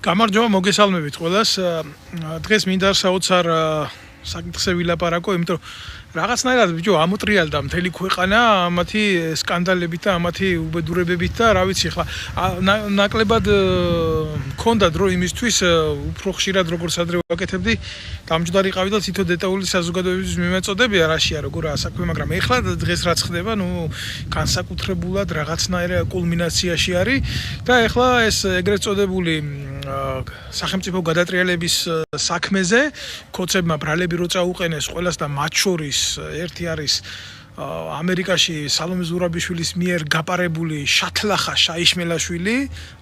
გამარჯობა მოგესალმებით ყველას. დღეს მინდა საოცარ საკითხზე ვილაპარაკო, იმიტომ რომ რაღაცნაირად ბიჭო ამოტრიალდა მთელი ქვეყანა ამათი სკანდალებით და ამათი უბედურებებით და რა ვიცი ხა ნაკლებად მქონდა დრო იმისთვის უფრო ხშირად როგორც ადრე ვაკეთებდი დამჯდარიყავი და თითო დეტალური საზოგადოების მიმეწოდებია რაშია როგორ ასაქმე, მაგრამ ეხლა დღეს რაც ხდება, განსაკუთრებულად რაღაცნაირ კულმინაციაში არის და ეხლა ეს ეგრეთ წოდებული სახელმწიფო გადატრიალების საქმეზე კოცებმა ბრალები რო წაუყენეს ყველას და მათ შორის ერთი არის ამერიკაში სალომე ზურაბიშვილის მიერ გაპარებული შათლახა შაიშმელაშვილი,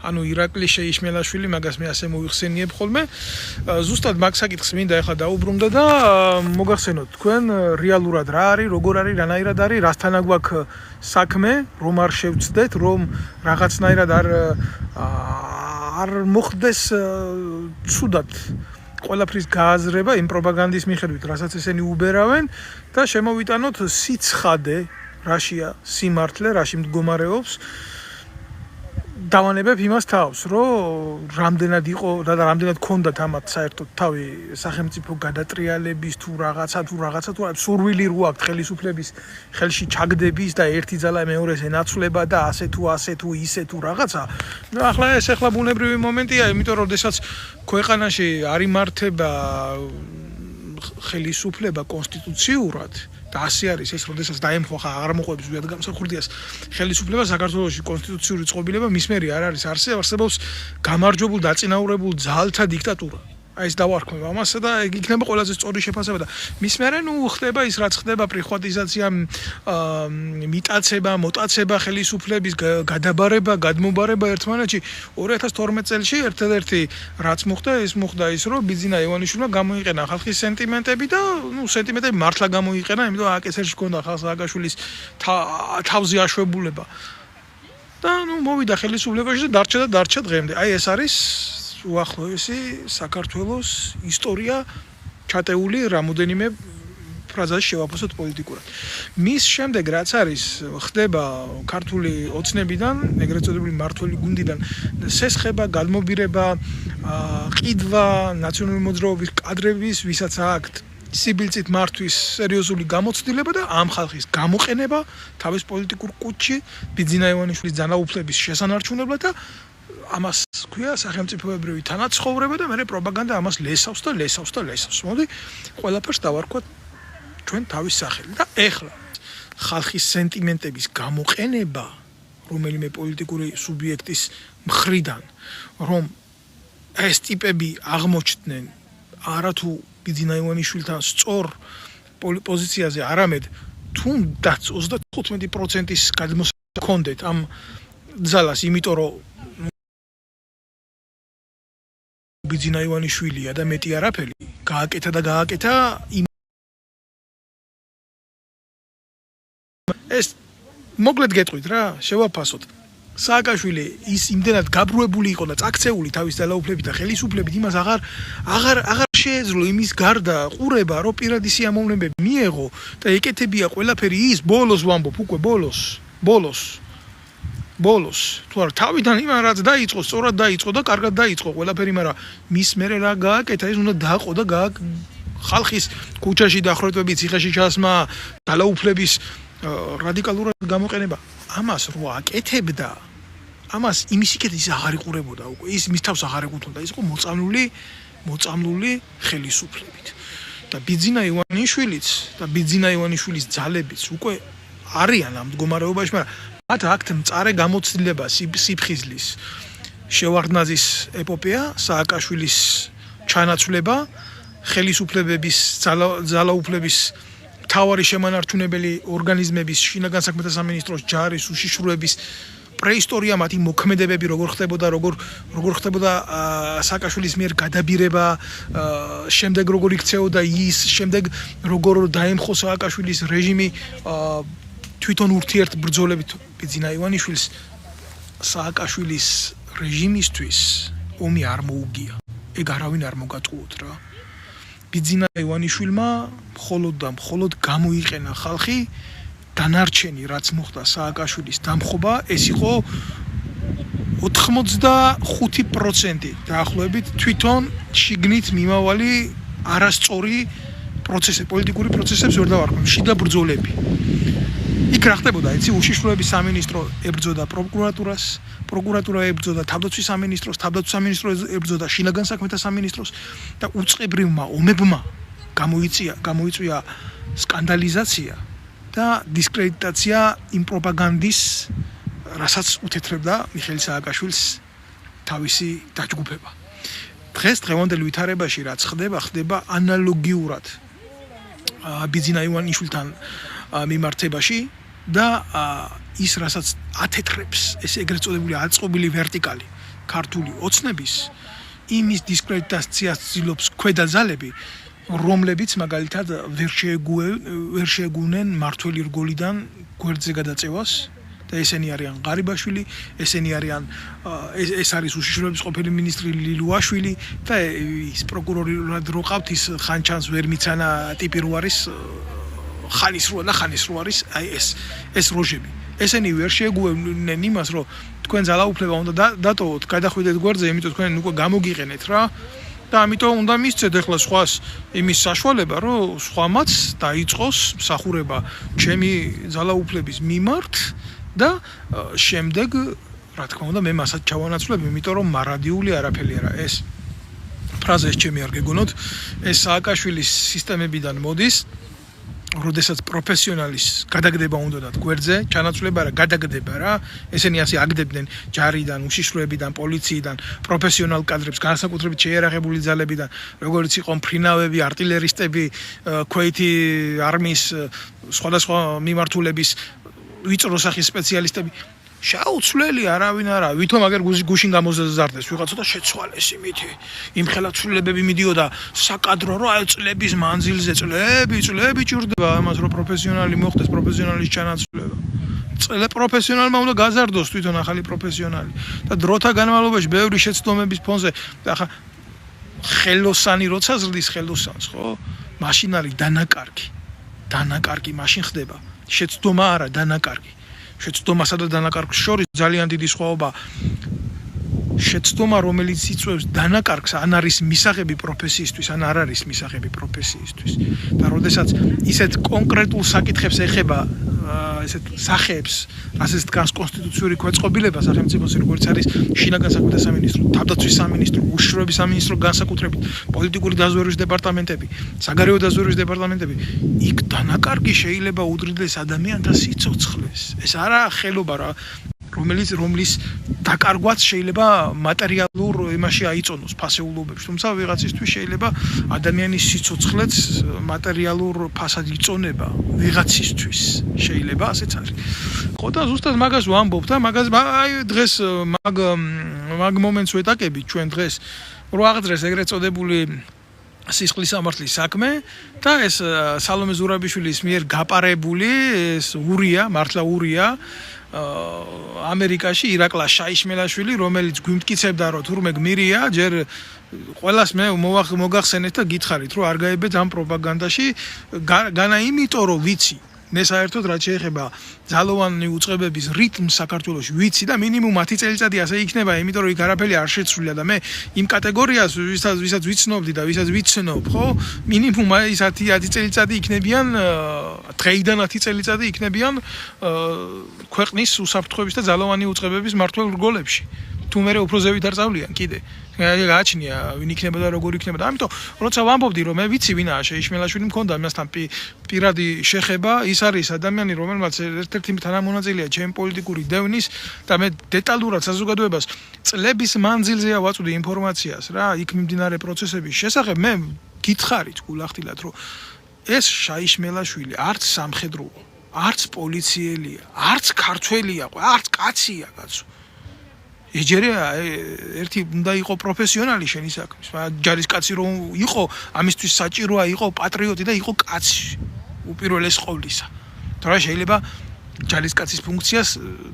ანუ ირაკლი შეიშმელაშვილი, მაგას მე ასე მოიხსენიებ ხოლმე. ზუსტად მაგ საკითხს მინდა ახლა დაუბრუნდე და მოგახსენოთ თქვენ რეალურად რა არის, როგორ არის, რანაირად არის, რასთან აგვაქვს საქმე, რომ არ შევცდეთ, რომ რაღაცნაირად არ მოხდეს ცუდად ყველაფრის გააზრება იმ პროპაგანდის მიხედვით, რასაც ესენი უბერავენ და შემოვიტანოთ სიცხადე, რაშია სიმართლე, რაში მდგომარეობს. დავანებებ იმას თავს, რომ რამდენად იყო და რამდენად ქონდათ ამათ საერთოდ თავი სახელმწიფო გადატრიალების თუ რაღაცა სურვილი რო აქვს ხელისუფლების ხელში ჩაგდების და ერთი ძალა მეორეს ენაცვლება და ასე თუ ისე თუ რაღაცა. ახლა ეს ბუნებრივი მომენტია, იმიტომ რომ შესაძ ქვეყანაში არ იმართება ხელისუფლება კონსტიტუციურად და ასე არის ეს, როდესაც დაემხვა აღარ მოყვებს ზუსტად გამსახურდიას ხელისუფლება საქართველოში კონსტიტუციური წყობილება მის მერე არ არის არსებობს გამარჯვებულ დაწინაურებულ ძალთა დიქტატურა. აი ეს დავარქმევ ამასა და ეგ იქნება ყველაზე სწორი შეფასება და მის მერე ხდება ის რაც ხდება პრივატიზაცია, მიტაცება, მოტაცება ხელისუფლების გადაბარება, გადმობარება ერთმანეთში 2012 წელს ერთადერთი რაც მოხდა ის რომ ბიძინა ივანიშვილმა გამოიყენა ხალხის სენტიმენტები და სენტიმენტები მართლა გამოიყენა, იმიტომ რომ აკესერში ჰქონდა ხალხ სააკაშვილის თავზე აშვებულება და მოვიდა ხელისუფლებაში და დარჩა დღემდე. აი ეს არის უახლოესი საქართველოს ისტორია ჩატეული რამოდენიმე ფრაზაში შევაფასოთ პოლიტიკურად. მის შემდეგ რაც არის ხდება ქართული ოცნებიდან, ეგრეთ წოდებული მმართველი გუნდიდან სესხება, გადმობირება, ყიდვა ნაციონალური მოძრაობის კადრების, ვისაც აქვთ სიბილწით მართვის სერიოზული გამოცდილება და ამ ხალხის გამოყენება თავის პოლიტიკურ კუჭში ბიძინა ივანიშვილის ძალაუფლების შესანარჩუნებლად და ამას ქვია სახელმწიფოებრივი თანაცხოვრება და მე პროპაგანდა ამას ლესავს. მოდი ყველაფერს დავარქვათ ჩვენ თავის სახელი და ეხლა ხალხის სენტიმენტების გამოყენება რომელიმე პოლიტიკური სუბიექტის მხრიდან, რომ ეს ტიპები აღმოჩნდნენ არათუ ბიძინა ივანიშვილთან სწორ პოზიციაზე, არამედ თუნდაც 35%-ის გადმოსახედი ჰქონდეთ ამ ძალას, იმიტომ რომ ბიძინა ივანიშვილია და მეტი არაფერი გააკეთა ეს მოკლედ გეტყვით რა, შევაფასოთ. სააკაშვილი ის იმდენად გაბრუებული იყო და წაქცეული თავის ძალაუფლებით და ხელისუფლებით, იმას აღარ შეეძლო იმის გარდა ყურება, რომ პირადი სიამოვნებები მიეღო და ეკეთებია ყველაფერი ის ბოლოს ვამბობ, უკვე ბოლოს თუ არა თავიდან იმან რაც დაიწყო, სწორად დაიწყო და კარგად დაიწყო ყველაფერი, მაგრამ მის მერე რა გააკეთა, ეს უნდა დააყო და ხალხის ქუჩაში დახრეტვები, ციხეში ჩასმა, ძალაუფლების რადიკალურად გამოყენება. ამას რო აკეთებდა, ამას იმის იქეთ ის აღარ იყურებოდა უკვე, ის მის თავს აღარ ეკუთვნოდა, ის იყო მოწამლული ხელისუფლებით. და ბიძინა ივანიშვილის ძალებიც უკვე არიან ამ მდგომარეობაში, მაგრამ მათ აქვთ მწარე გამოცდილება სიფხიზლის შევარდნაძის ეპოპეა, სააკაშვილის ჩანაცვლება, ხელისუფლებების ძალაუფლების მთავარი შემანარჩუნებელი ორგანიზმების, შინაგან საქმეთა სამინისტროს ჯარის უშიშროების პრეისტორია, მათი მოქმედებები როგორ ხდებოდა სააკაშვილის მიერ გადაბირება, შემდეგ როგორ იქცეოდა ის, შემდეგ როგორ დაემხო სააკაშვილის რეჟიმი თვითონ ურთიერთბრძოლებით ბიძინა ივანიშვილს სააკაშვილის რეჟიმისთვის ომი არ მოუგია. ეგ არავინ არ მოგატყუოთ რა. ბიძინა ივანიშვილმა მხოლოდ გამოიყენა ხალხი დანარჩენი რაც მოხდა სააკაშვილის დამხობა, ეს იყო 85% დაახლოებით თვითონ შიგნით მიმავალი არასწორი პროცესები, პოლიტიკური პროცესებს ვერ დავარქვენ, შიდა ბრძოლები. იქ რა ხდებოდა, იცი, უშიშროების სამინისტრო ებრძოდა პროკურატურას, პროკურატურა ებრძოდა თავდაცვის სამინისტროს, თავდაცვის სამინისტრო ებრძოდა შინაგან საქმეთა სამინისტროს და უწყებრივმა ომებმა გამოიწვია სკანდალიზაცია და დისკრედიტაცია იმ პროპაგანდის, რასაც უთეთრებდა მიხეილ სააკაშვილის თავისი დაჯგუფება. დღევანდელ ვითარებაში რაც ხდება ანალოგიურად ბიძინა ივანიშვილთან მიმართებაში და ის რასაც ათეთრებს ეს ეგრეთ წოდებული აწყობილი ვერტიკალი ქართული ოცნების იმის დისკრედიტაციას ცდილობს ქვედა ძალები, რომლებიც მაგალითად ვერ შეეგუნენ მართველი რგოლიდან გვერდზე გადაწევას და ესენი არიან ღარიბაშვილი, ესენი არიან ეს არის უშიშროების ყოფილი მინისტრი ლილუაშვილი და ის პროკურორად რო ყავთ ის ხანჩანს ვერ მიცანა ტიპი რო არის ხანის რო არის აი ეს როჟები. ესენი ვერ შეეგუნენ იმას, რომ თქვენ ძალაუფლება უნდა დატოვოთ, გადახვიდეთ გვერდზე, იმიტომ თქვენ უკვე გამოგიყენეთ რა. და ამიტომ უნდა მისცეთ ახლა სხვას იმის საშუალება, რომ სხვამაც დაიწყოს მსახურება ჩემი ძალაუფლების მიმართ და შემდეგ რა თქმა უნდა მე მასაც ჩავანაცვლებ, იმიტომ რომ მარადიული არაფერი არა ეს ფრაზა ეს ჩემი არ გეგონოთ, ეს სააკაშვილის სისტემებიდან მოდის, როდესაც პროფესიონალის გადაგდება უნდათ გვერდზე, ჩანაცვლება რა, გადაგდება რა, ესენი ასე აგდებდნენ ჯარიდან, უშიშროებიდან, პოლიციიდან, პროფესიონალ კადრებს, განსაკუთრებით შეიარაღებული ძალებიდან, როგორც იყო მფრინავები, артиლერისტები, ქვეითი არმიის სხვადასხვა მიმართულების ვიწრო სახის სპეციალისტები შეუცვლელი არავინ არა, ვითომ აგერ გუშინ გამოზარდეს ვიღაცა და შეცვალეს იმითი. იმხელა ცვლილებები მიდიოდა საკადრო რა წლების მანძილზე, წლები ჭირდება ამას რომ პროფესიონალი მოხდეს, პროფესიონალის ჩანაცვლება. პროფესიონალმა უნდა გაზარდოს თვითონ ახალი პროფესიონალი და დროთა განმავლობაში ბევრი შეცდომების ფონზე და ახლა ხელოსანი როცა ზრდის ხელოსანს, ხო? მაშინ არის დანაკარგი მაშინ ხდება. შეცდომა არა, დანაკარგი. შეცდომასა და დანაკარგს შორის ძალიან დიდი სხვაობა. შეცდომა, რომელიც იწვევს დანაკარგს, ან არის მისაღები პროფესიისთვის, ან არ არის მისაღები პროფესიისთვის. და როდესაც ისეთ კონკრეტულ საკითხებს ეხება, ესეთ სახეებს, ასეც დგას კონსტიტუციური ქვეწყობილება სახელმწიფოს, როგორც არის შინაგან საქმეთა სამინისტრო, თავდაცვის სამინისტრო, უშიშროების სამინისტრო, განსაკუთრებით პოლიტიკური დაზვერვის დეპარტამენტები, საგარეო დაზვერვის დეპარტამენტები, იქ დანაკარგი შეიძლება უდრიდეს ადამიანთა სიცოცხლეს. ეს არა ხელობა რა, რომლის დაკარგვაც შეიძლება მატერიალურ იმაში აიწონოს ფასეულობებში, თუმცა ვიღაცისთვის შეიძლება ადამიანის სიცოცხლეც მატერიალურ ფასად იწონება ვიღაცისთვის შეიძლება ასეც არის. ხო და ზუსტად მაგას ვამბობ და მაგას აი დღეს მაგ მომენტს ვეტაკებით ჩვენ დღეს რო აღძრეს ეგრეთ წოდებული სისხლის სამართლის საქმე და ეს სალომე ზურაბიშვილის მიერ გაპარებული ეს მართლა ურია ამერიკაში ირაკლა შაიშმელაშვილი, რომელიც გვიმტკიცებდა, რომ თურმე გმირია, ჯერ ყველას მე მოგახსენეთ და გითხარით, რომ არ გაებეთ ამ პროპაგანდაში, განა იმიტომ, რომ ვიცი, მე საერთოდ რაც შეეხება ძალოვანი უწყებების რიტმს საქართველოში ვიცი და მინიმუმ 10 წელიწადი ასე იქნება, იმიტომ რომ იქ არაფერი არ შეცვლია და მე იმ კატეგორიას ვისაც ვიცნობდი და ვისაც ვიცნობ, ხო? მინიმუმ ის 10 წელიწადი იქნებიან, დღეიდან 10 წელიწადი იქნებიან ქვეყნის უსაფრთხოების და ძალოვანი უწყებების მმართველ რგოლებში. თუ მე უფრო ზევით არ წავლიან კიდე. გააჩნია ვინ იქნება და როგორ იქნება და ამიტომ როცა ვამბობდი რომ მე ვიცი ვინაა შეიშმელაშვილი მქონდა მასთან პირადი შეხება, ის არის ადამიანი რომელმაც ერთ-ერთი თანამონაწილეა ჩემი პოლიტიკური დევნის და მე დეტალურად საზოგადოებას წლების მანძილზეა ვაწვდი ინფორმაციას რა იქ მიმდინარე პროცესების შესახებ. მე გითხარით გულახდილად რომ ეს შაიშმელაშვილი არც სამხედროა, არც პოლიციელია, არც ქართველია, არც კაცია კაცო. ეჯერია ერთი უნდა იყო პროფესიონალი შენი საქმის, ჯარისკაცი რომ იყო, ამისთვის საჭიროა იყო პატრიოტი და იყო კაცი უპირველეს ყოვლისა. თორე შეიძლება ჯარისკაცის ფუნქციას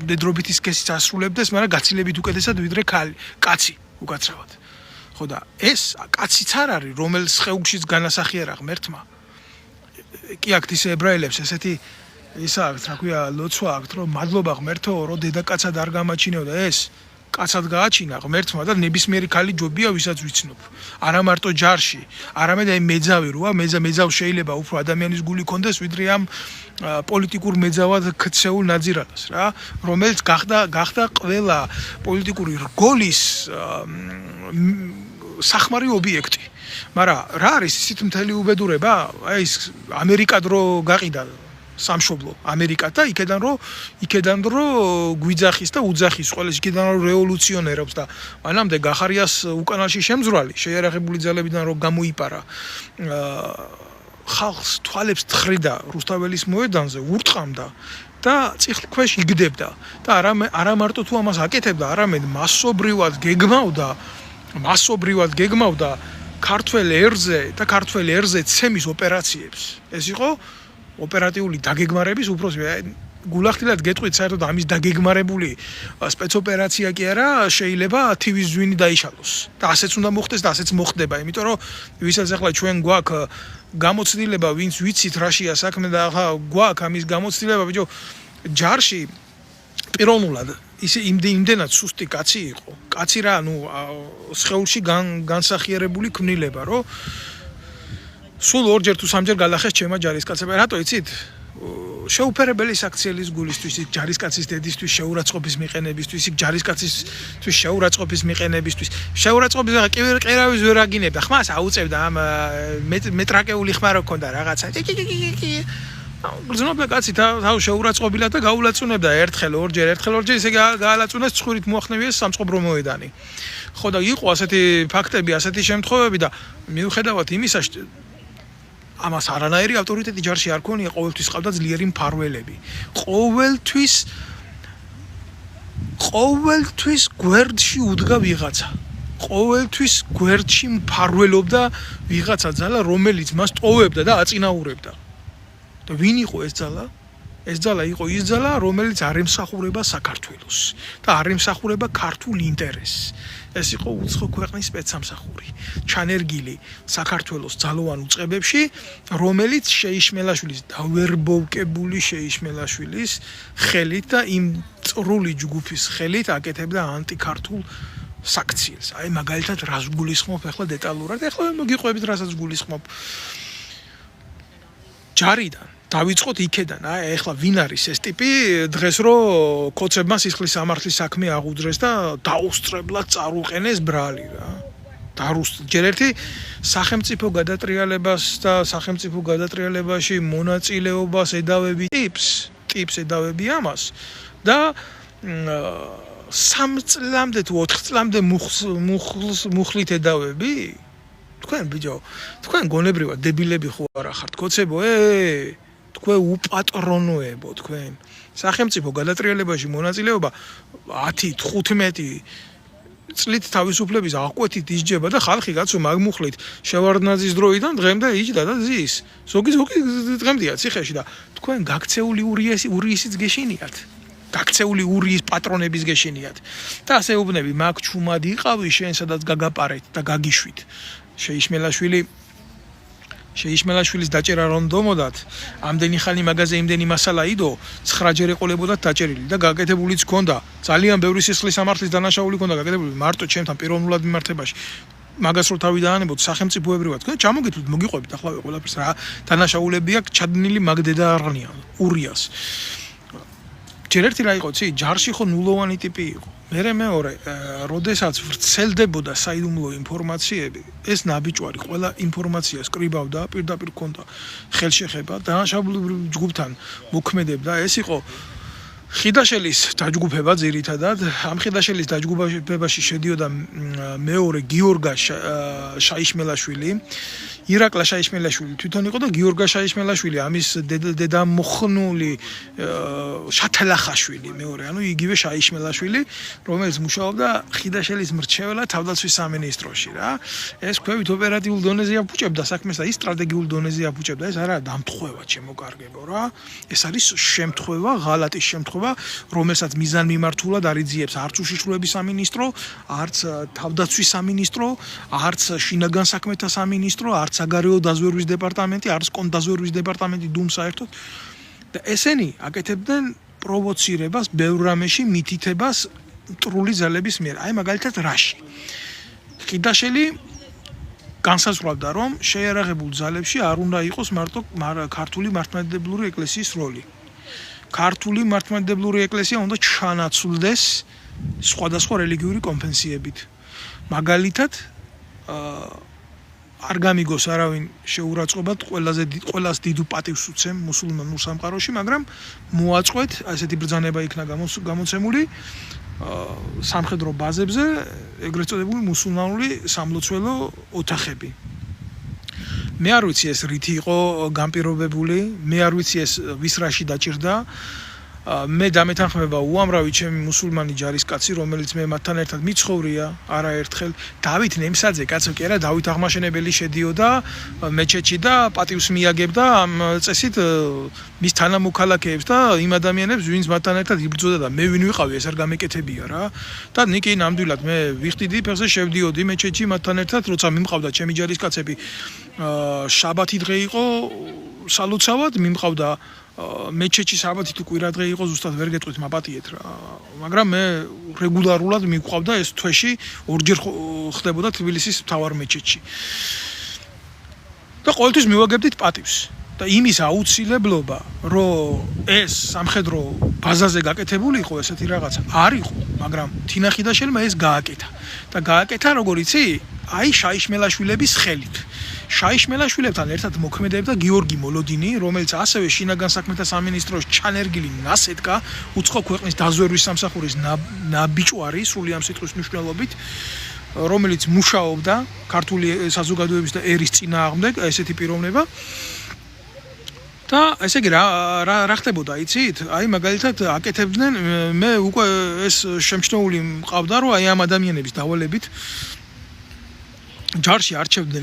დედრობითი სქესით ასრულებდეს, მაგრამ გაცილებით უკეთესად ვიდრე კაცი უკაცრავად. ხო და ეს კაციც არ არის, რომელ სხეულშიც განასახიერა ღმერთმა. კი აქ ის ებრაელებს ესეთი ისა აქვს, რა ქვია, ლოცვა აქვს, რომ მადლობა ღმერთო, რომ დედაკაცად არ გამაჩინეოდა ეს კაცად გააჩინა ღმერთმა და ნებისმიერი ქალი ჯობია ვისაც ვიცნობ. არა მარტო ჯარში, არამედ აი მეძავი როა, მეძავს შეიძლება უფრო ადამიანის გული კონდეს, ვიდრე ამ პოლიტიკურ მეძავად ქცეულ ნაძირალას რა, რომელიც გახდა ყველა პოლიტიკური რგოლის სახმარი ობიექტი. მაგრამ რა არის ისეთ მთელი უბედურება? აი ეს ამერიკად რო გაყიდა სამშობლო ამერიკა და იქედან რო გვიძახის და უძახის ყველას იქედან რო რევოლუციონერებს და მანამდე გახარიას უკანალში შემძვრალი შეიარაღებული ძალებიდან რო გამოიპარა ხალხს თვალებს თხრიდა რუსთაველის მოედანზე ურტყამდა და წიხლქვეშ იგდებდა და არა მარტო თუ ამას აკეთებდა არამედ მასობრივად გეგმავდა ქართველ ერზე და ქართველ ერზე ცემის ოპერაციებს ეს იყო ოპერატიული დაგეგმარების უფროსი გულახდილად გეტყვით საერთოდ ამის დაგეგმარებული სპეცოპერაცია კი არა შეიძლება TV-ს ზვინი დაიშალოს და ასეც უნდა მოხდეს და ასეც მოხდება იმიტომ რომ ვისაც ახლა ჩვენ გვაქვს გამოცდილება ვინც ვიცით რაშია საქმე და ახლა გვაქვს ამის გამოცდილება ბიჭო ჯარში პიროვნულად ისე იმდენად სუსტი კაცი იყო კაცი რა სხეულში განსახიერებული ქმნილება რომ სულ ორჯერ თუ სამჯერ გადახეს ჩემმა ჯარისკაცებმა რატო იცით შეუფერებელი საქციელის გულისთვის იქ ჯარისკაცის დედისთვის შეურაცხყოფის მიყენებისთვის იქ ჯარისკაცისთვის შეურაცხყოფის მიყენებისთვის შეურაცხყოფის ყერავის ვერ აგინებდა ხმას აუწევდა ამ მეტრაკეული ხმა რო ქონდა რაღაცა გრძნობდა კაცი თავ შეურაცხყოფილა და გაულაწუნებდა ერთხელ ორჯერ ისე გაალაწუნეს ცხვირით მოახნევიეს სამწყობრო მოედანი ხო და იყო ასეთი ფაქტები ასეთი შემთხვევები და მიუხედავად იმისა ამას არანაირი ავტორიტეტი ჯარში არ ქონია ყოველთვის ყავდა ძლიერი მფარველები ყოველთვის გვერდში უდგა ვიღაცა ყოველთვის გვერდში მფარველობდა ვიღაცა ძალა რომელიც მას ტოვებდა და აწინაურებდა და ვინ იყო ეს ძალა? ეს ძალა იყო ის ძალა, რომელიც არ ემსახურება საქართველოს და არ ემსახურება ქართულ ინტერესს. ეს იყო უცხო ქვეყნის სპეცსამსახური, ჩანერგილი საქართველოს ძალოვან უწყებებში, რომელიც შეიშმელაშვილის დავერბოვკებული შეიშმელაშვილის ხელით და იმ წრული ჯგუფის ხელით აკეთებდა ანტიქართულ საქციელს. აი მაგალითად რას გულისხმობ ახლა დეტალურად, ახლა მოგიყვებით რასაც გულისხმობ. ჯარიდან დავიწყოთ იქედან, ახლა ვინ არის ეს ტიპი დღეს რო კოცებმა სისხლის სამართლის საქმე აღუძრეს და დაუსწრებლად წარუყენეს ბრალი რა. ჯერ ერთი სახელმწიფო გადატრიალებას და სახელმწიფო გადატრიალებაში მონაწილეობას ედავები ტიპს ედავები ამას და 3 წლამდე თუ 4 წლამდე მუხლით ედავები თქვენ ბიჭო თქვენ გონებრივად დებილები ხო არა ხართ კოცებო თქვენ უპატრონოებო თქვენ სახელმწიფო გადატრიალებაში მონაწილეობა 10-15 წლით თავისუფლების აღკვეთით ისჯება და ხალხი კაცო მაგმუხლით შევარდნაძის დროიდან დღემდე იჯდა და ზის ზოგი დღემდეა ციხეში და თქვენ გაქცეული ურიესიც გეშინიათ გაქცეული ურიის პატრონების გეშინიათ და ასე უბნები მაგ ჩუმად იყავი შენ სადაც გაგაპარეთ და გაგიშვით შეიშმელაშვილის დაჭერა რომ დომოდათ ამდენი ხანი მაგაზე იმდენი მასალა იდო 9 ჯერ ეყოლებოდათ დაჭერილი და გაკეთებულიც ქონდა ძალიან ბევრი სისხლის სამართლის დანაშაული ქონდა გაკეთებული მარტო ჩემთან პიროვნულად მიმართებაში მაგას რო თავი დაანებოთ სახელმწიფოებრივად თქვენ ჩამოგეთვლით მოგიყვებით ახლავე ყველაფერს რა დანაშაულები აქვს ჩადნილი მაგდედა არღნიან ურიას ჯერ ერთი რა იყო ცი ჯარში ხო ნულოვანი ტიპი იყო მეორე როდესაც ვრცელდებოდა საიდუმლო ინფორმაციები ეს ნაბიჯვარი ყველა ინფორმაციას კრიბავდა პირდაპირ ქონდა ხელშეხება დანაშაულებრივ ჯგუფთან მოქმედებდა ეს იყო ხიდაშელის დაჯგუფება ძირითადად ამ ხიდაშელის დაჯგუფებაში შედიოდა მეორე გიორგა შაიშმელაშვილი ირაკლა შაიშმელაშვილი თვითონ იყო და გიორგა შაიშმელაშვილი ამის დედამოხნული შათელახაშვილი მეორე ანუ იგივე შაიშმელაშვილი რომელიც მუშაობდა ხიდაშელის მრჩეველად თავდაცვის სამინისტროში რა ეს ქვევით ოპერატიულ დონეზე აფუჭებდა საქმეს და ის სტრატეგიულ დონეზე აფუჭებდა ეს არა დამთხევა ჩემოკარგებო რა ეს არის შემთხვევა ღალატის შემთხვევა რომელსაც მიზანმიმართულად არ იძიებს არც უშიშროების სამინისტრო არც თავდაცვის სამინისტრო არც შინაგან საქმეთა სამინისტრო არც საგარეო დაზვერვის დეპარტამენტი არც კონდაზვერვის დეპარტამენტი დუმ საერთოდ და ესენი აკეთებდნენ პროვოცირებას ბევრ რამეში მითითებას მტრული ძალების მიერ. აი მაგალითად რაში. ყიდაშელი განსაზღვრავდა, რომ შეიარაღებულ ძალებში არ უნდა იყოს მარტო ქართული მართლმადიდებლური ეკლესიის როლი. ქართული მართლმადიდებლური ეკლესია უნდა ჩანაცვლდეს სხვადასხვა რელიგიური კონფესიებით. მაგალითად, არ გამიგოს არავინ შეურაცხყოფად ყველაზე დიდ პატივს უცემ მუსულმანურ სამყაროში, მაგრამ მოაწყვეთ ასეთი ბრძანება იქნა გამოცემული სამხედრო ბაზებზე ეგრეთ წოდებული მუსულმანური სამლოცველო ოთახები. მე არ ვიცი ეს რითი იყო განპირობებული, მე არ ვიცი ეს ვის რაში დაჭირდა. მე დამეთანხმება უამრავი ჩემი მუსულმანი ჯარისკაცი, რომელიც მე მათთან ერთად მიცხოვრია არაერთხელ. დავით ნემსაძე, კაცო კი არა, დავით აღმაშენებელი შედიოდა მეჩეთში და პატივს მიაგებდა ამ წესით მის თანამოქალაქეებს და იმ ადამიანებს, ვინც მათთან ერთად იბრძოდა და მე ვინ ვიყავი, ეს არ გამეკეთებია რა. და ნიკი ნამდვილად მე ვიხდიდი ფეხზე შევდიოდი მეჩეთში მათთან ერთად, როცა მიმყავდა ჩემი ჯარისკაცები შაბათი დღე იყო სალოცავად, მიმყავდა მეჩეთში საბათი თუ კვირა დღე იყო ზუსტად ვერ გეტყვით მაპატიეთ რა, მაგრამ მე რეგულარულად მიყვავდა ეს თვეში ორჯერ ხდებოდა თბილისის მთავარ მეჩეთში. და ყოველთვის მივაგებდით პატივს და იმის აუცილებლობა, რომ ეს სამხედრო ბაზაზე გაკეთებული იყო ესეთი რაღაცა არ იყო, მაგრამ თინახიდაშელმა ეს გააკეთა. და გააკეთა როგორ იცი? აი შაიშმელაშვილების ხელით. შაიშმელაშვილებთან ერთად მოქმედებდა გიორგი მოლოდინი, რომელიც ასევე შინაგან საქმეთა სამინისტროს ჩანერგილი ნასეთკა, უცხო ქვეყნის დაზვერვის სამსახურის ნაბიჭვარი, სრული ამ სიტყვის მნიშვნელობით, რომელიც მუშაობდა ქართული საზოგადოების და ერის წინააღმდეგ, ესეთი პიროვნება. და ესე იგი რა ხდებოდა, იცით? აი მაგალითად აკეთებდნენ, მე უკვე ეს შემჩნეული მყავდა, რომ აი ამ ადამიანების დავალებით ჯარში არჩევდნენ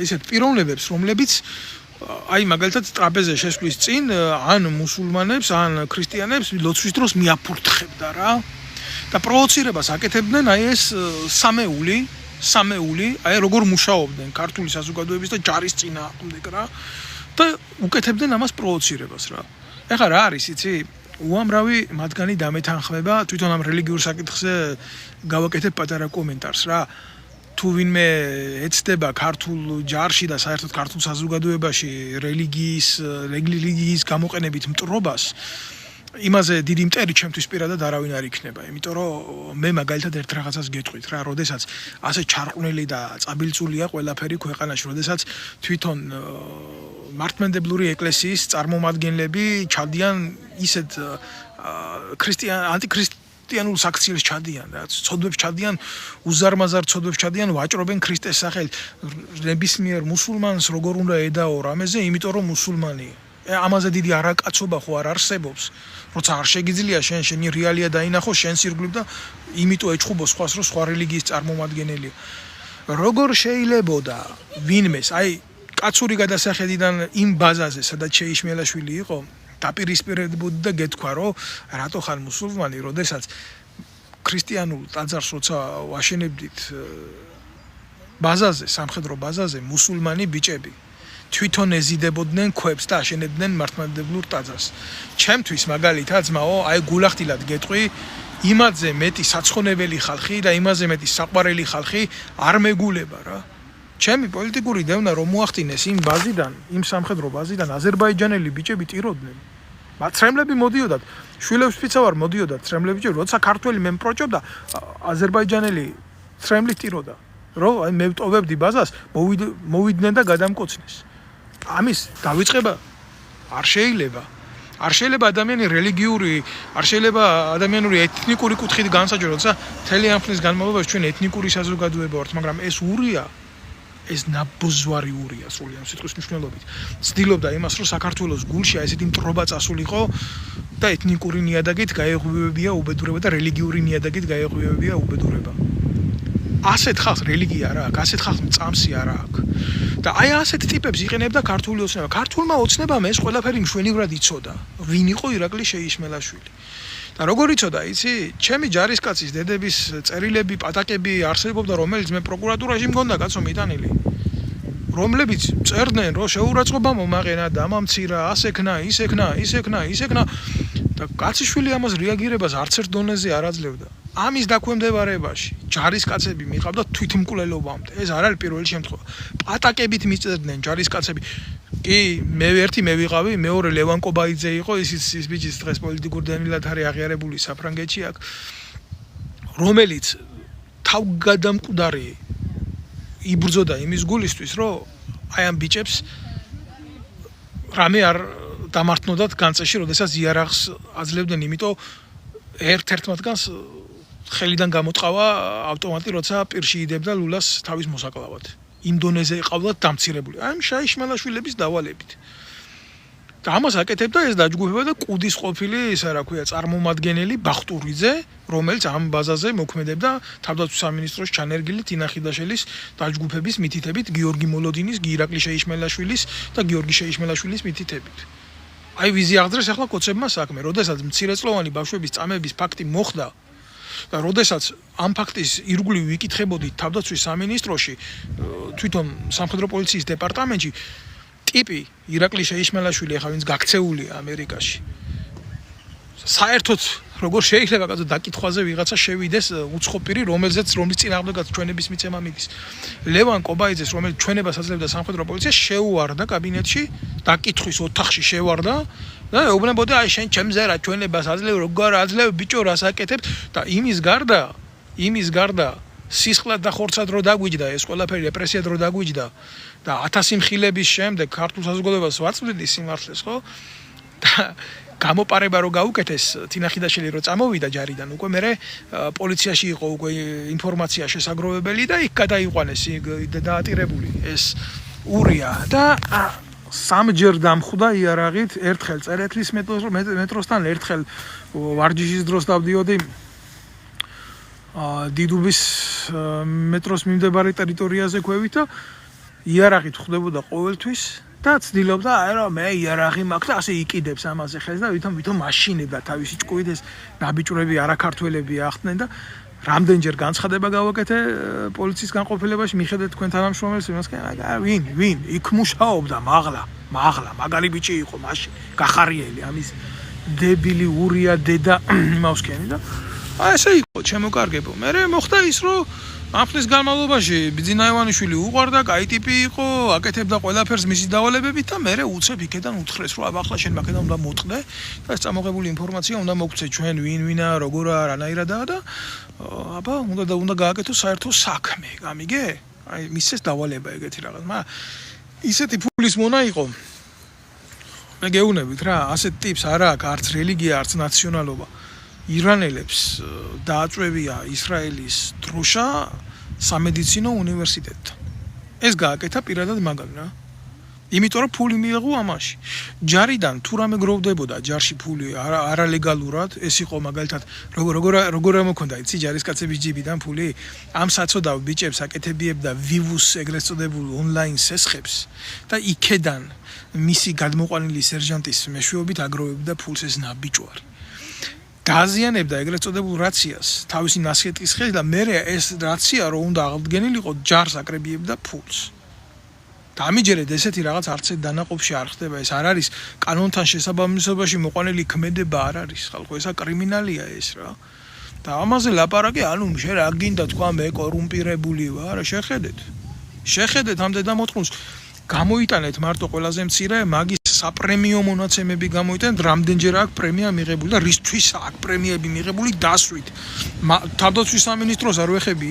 ისეთ პიროვნებებს, რომლებიც აი მაგალითად ტრაპეზზე შესვლის წინ ან მუსულმანებს, ან ქრისტიანებს ლოცვის დროს მიაფურთხებდა რა. და პროვოცირებას აკეთებდნენ აი ეს სამეული, აი როგორ მუშაობდნენ ქართული საზოგადოების და ჯარის წინააღმდეგ რა. და უკეთებდნენ ამას პროვოცირებას რა. ეხლა რა არის, იცი? უამრავი მათგანი დამეთანხმება, თვითონ ამ რელიგიურ საკითხზე გავაკეთებ პატარა კომენტარს რა. თუ ვინმე ეცდება ქართულ ჯარში და საერთოდ ქართულ საზოგადოებაში რელიგიის გამოყენებით მტრობას, იმაზე დიდი მტერი ჩემთვის პირადად არავინ არ იქნება, იმიტომ რომ მე მაგალითად ერთ რაღაცას გეტყვით რა, როდესაც ასე ჩარყვნილი და წაბილწულია ყველაფერი ქვეყანაში, როდესაც თვითონ მართლმადიდებლური ეკლესიის წარმომადგენლები ჩადიან ისეთ ანტიქრისტიანულ საქციელს ჩადიან რა, ცოდვებს ჩადიან, უზარმაზარ ცოდვებს ჩადიან, ვაჭრობენ ქრისტეს სახელით, ნებისმიერ მუსულმანს როგორ უნდა ედაო რამეზე, იმიტომ რომ მუსულმანია. ამაზე დიდი არაკაცობა ხო არ არსებობს. როცა არ შეგიძლია შენი რეალია დაინახო, შენს ირგვლივ და იმიტომ ეჩხუბო სხვას, რომ სხვა რელიგიის წარმომადგენელია. როგორ შეიძლებოდა ვინმეს, აი კაცური გადასახედიდან იმ ბაზაზე, სადაც შეიშმელაშვილი იყო, დაპირისპირებოდი და გეთქვა, რომ რატო ხარ მუსულმანი, როდესაც ქრისტიანულ ტაძარს როცა ვაშენებდით ბაზაზე, სამხედრო ბაზაზე, მუსულმანი ბიჭები თვითონ ეზიდებოდნენ ქვებს და აშენებდნენ მართლმადიდებლურ ტაძარს. ჩემთვის მაგალითად ძმაო, აი გულახდილად გეტყვი, იმაზე მეტი საცხონებელი ხალხი და იმაზე მეტი საყვარელი ხალხი არ მეგულება რა. ჩემი პოლიტიკური დევნა რომ მოახდინეს იმ ბაზიდან, იმ სამხედრო ბაზიდან აზერბაიჯანელი ბიჭები ტიროდნენ. ცრემლები მოდიოდათ, შვილებს ფიცავარ მოდიოდათ ცრემლები, როცა ქართველი მე მპროჭობდა, აზერბაიჯანელი ცრემლი ტიროდა. რომ აი მე ვტოვებდი ბაზას, მოვიდნენ და გადამკოცნეს. ამის დავიწყება არ შეიძლება. არ შეიძლება ადამიანი რელიგიური, არ შეიძლება ადამიანური ეთნიკური კუთხით განსაჯო, როცა მთელი ამ ხნის განმავლობაში ჩვენ ეთნიკური საზოგადოება ვართ, მაგრამ ეს ურია, ეს ნაბოზვარი ურია სრული ამ სიტყვის მნიშვნელობით. ცდილობდა იმას, რომ საქართველოს გულში ესეთი მტრობა წასულიყო და ეთნიკური ნიადაგით გაეღვივებია უბედურება და რელიგიური ნიადაგით გაეღვივებია უბედურება. ასეთ ხალხს რელიგია არ აქვს, ასეთ ხალხს წამსი არ აქვს. და აი ასეთ ტიპებს იყენებდა ქართული ოცნება. ქართულმა ოცნებამ ეს ყველაფერი მშვენივრად იცოდა. ვინ იყო ირაკლი შეიშმელაშვილი? და როგორ იცოდა, იცი? ჩემი ჯარისკაცის დედების წერილები, პატაკები არსებობდა, რომელიც მე პროკურატურაში მგონდა კაცო მიტანილი. რომლებიც წერდნენ, რომ შეურაცხყოფა მომაყენა, დამამცირა, ასექნა, ისექნა და კაციშვილი ამას რეაგირებას არც ერთ დონეზე არ აძლევდა. ამის დაქვემდებარებაში ჯარისკაცები მიყავდა თვითმკვლელობამდე. ეს არ არის პირველი შემთხვევა. პატაკებით მიწევდნენ ჯარისკაცები. კი, მე ერთი მე ვიყავი, მეორე ლევან კობაიძე იყო, ის ბიჭის დღეს პოლიტიკური დანილად არის აღიარებული საფრანგეთში აქ, რომელიც თავგადამკვდარი იბრძოდა იმის გულისთვის, რომ აი ამ ბიჭებს რამე არ დამართნოდათ განწეში, როდესაც იარაღს აძლევდნენ, იმიტომ ერთ-ერთ მათგანს ხელიდან გამოწყავა ავტომატი, როცა პირში იდებდა ლულას თავის მოსაკლავად. იმ დონეზე იყავდათ დამცირებული. აი შაიშმელაშვილების დავალებით. და ამას აკეთებდა ეს დაჯგუფება და კუდის ყოფილი, ისა რა ქვია, წარმომადგენელი ბახტურიძე, რომელიც ამ ბაზაზე მოქმედებდა თავდაცვის სამინისტროს ჩანერგილი თინა ხიდაშელის დაჯგუფების მითითებით, გიორგი მოლოდინის, ირაკლი შეიშმელაშვილის და გიორგი შეიშმელაშვილის მითითებით. აი ვიზი აღძრეს ახლა კოცებმა საქმე, როდესაც მცირეწლოვანი ბავშვების წამების ფაქტი მოხდა და როდესაც ამ ფაქტის ირგვლივ ვიკითხებოდით თავდაცვის სამინისტროში, თვითონ სამხედრო პოლიციის დეპარტამენტში, ტიპი ირაკლი შეიშმელაშვილი ახლა ვინც გაქცეულია ამერიკაში. საერთოდ როგორ შეიძლება კაცო დაკითხვაზე ვიღაცა შევიდეს უცხო პირი, რომლის წინააღმდეგაც ჩვენების მიცემა მიდის. ლევან კობაიძეს, რომელიც ჩვენებას აძლევდა სამხედრო პოლიციას, შეუვარდა კაბინეტში, დაკითხვის ოთახში შევარდა და ეუბნებოდა აი შენ ჩემზე რა ჩვენებას აძლევ, როგორ აძლევ ბიჭო, რას აკეთებ და იმის გარდა სისხლად და ხორცად რო დაგვიჯდა ეს ყველაფერი რეპრესიად რო დაგვიჯდა და 1000 მხილების შემდეგ ქართულ საზოგადოებას ვაწვდიდი სიმართლეს, ხო? და გამოპარება რო გაუკეთეს თინა ხიდაშელი რო წამოვიდა ჯარიდან, უკვე მე პოლიციაში იყო უკვე ინფორმაცია შესაგროვებელი და იქ გადაიყვანეს დაატირებული ეს ურია და სამჯერ დამხვდა იარაღით, ერთხელ წერეთლის მეტროსთან, ერთხელ ვარჯიშის დროს დავდიოდი დიდუბის მეტროს მიმდებარე ტერიტორიაზე ქვევით და იარაღით ხვდებოდა ყოველთვის და ცდილობდა აი რა მე იარაღი მაქვს და ასე იყიდებს ამაზე ხელს და ვითომ მაშინებდა თავისი ჭკუით ეს ნაბიჭვრები არაქართველები ახდნენ და რამდენჯერ განცხადება გავაკეთე პოლიციის განყოფილებაში მიხედეთ თქვენ თანამშრომელს ვინ იქ მუშაობდა მაღლა მაგარი ბიჭი იყო მაშინ გახარიელი ამის დებილი ურია დედა იმავსკენი და აი ესე იყო ჩემოკარგებო. მე მოხდა ის რომ ამ ხნის განმავლობაში ბიძინა ივანიშვილი უყვარდა, კაი ტიპი იყო, აკეთებდა ყველაფერს მისი დავალებებით და მე უცებ იქედან უთხრეს რომ აბა ახლა შენ მაგედან უნდა მოწყდე და ეს წამოღებული ინფორმაცია უნდა მოგცე ჩვენ ვინა როგორა რანაირადაა და აბა უნდა გააკეთო საერთო საქმე, გამიგე? აი მისცეს დავალება ეგეთი რაღაც, მაგრამ ისეთი ფულის მონა იყო. მე გეუბნებით რა, ასეთ ტიპს არა აქვს არც რელიგია, არც ნაციონალობა. ირანელებს დააწვევია ისრაელის დროშა სამედიცინო უნივერსიტეტთან. ეს გააკეთა პირადად მაგალ რა. იმიტომ რომ ფული მიიღო ამაში. ჯარიდან თუ რამე გროვდებოდა ჯარში ფული არალეგალურად, ეს იყო მაგალითად როგორ მოქონდა იცი ჯარისკაცების ჯიბიდან ფული, ამ საწოდავ ბიჭებს აკეთებიებდა ვივუს ეგრეთ წოდებულ ონლაინ სესხებს და იქედან მისი გადმოყვანილი სერჟანტის მეშვეობით აგროვებდა ფულს ეს ნაბიჭვარი. გააზიანებდა ეგრეთ წოდებულ რაციას თავისი ნასხეტის ხელით და მე ეს რაცია რო უნდა აღდგენილიყო ჯარს აკრებიებდა ფულს. და ამიჯერედ ესეთი რაღაც არც დანაყოფში არ ხდება, ეს არ არის კანონთან შესაბამისობაში მოყვანილი ქმედება არ არის ხალხო, ესა კრიმინალია ეს რა. და ამაზე ლაპარაკი ანუ შენ რა გინდა თქვა მე კორუმპირებული ვარ, შეხედეთ ამ დედამოწყუნს გამოიტანეთ მარტო ყველაზე მცირე მაგის საპრემიო მონაცემები გამოიტანეთ, რამდენჯერ აქვს პრემია მიღებული და რისთვის აქვს პრემიები მიღებული დასვით. თავდაცვის სამინისტროს არ ვეხები,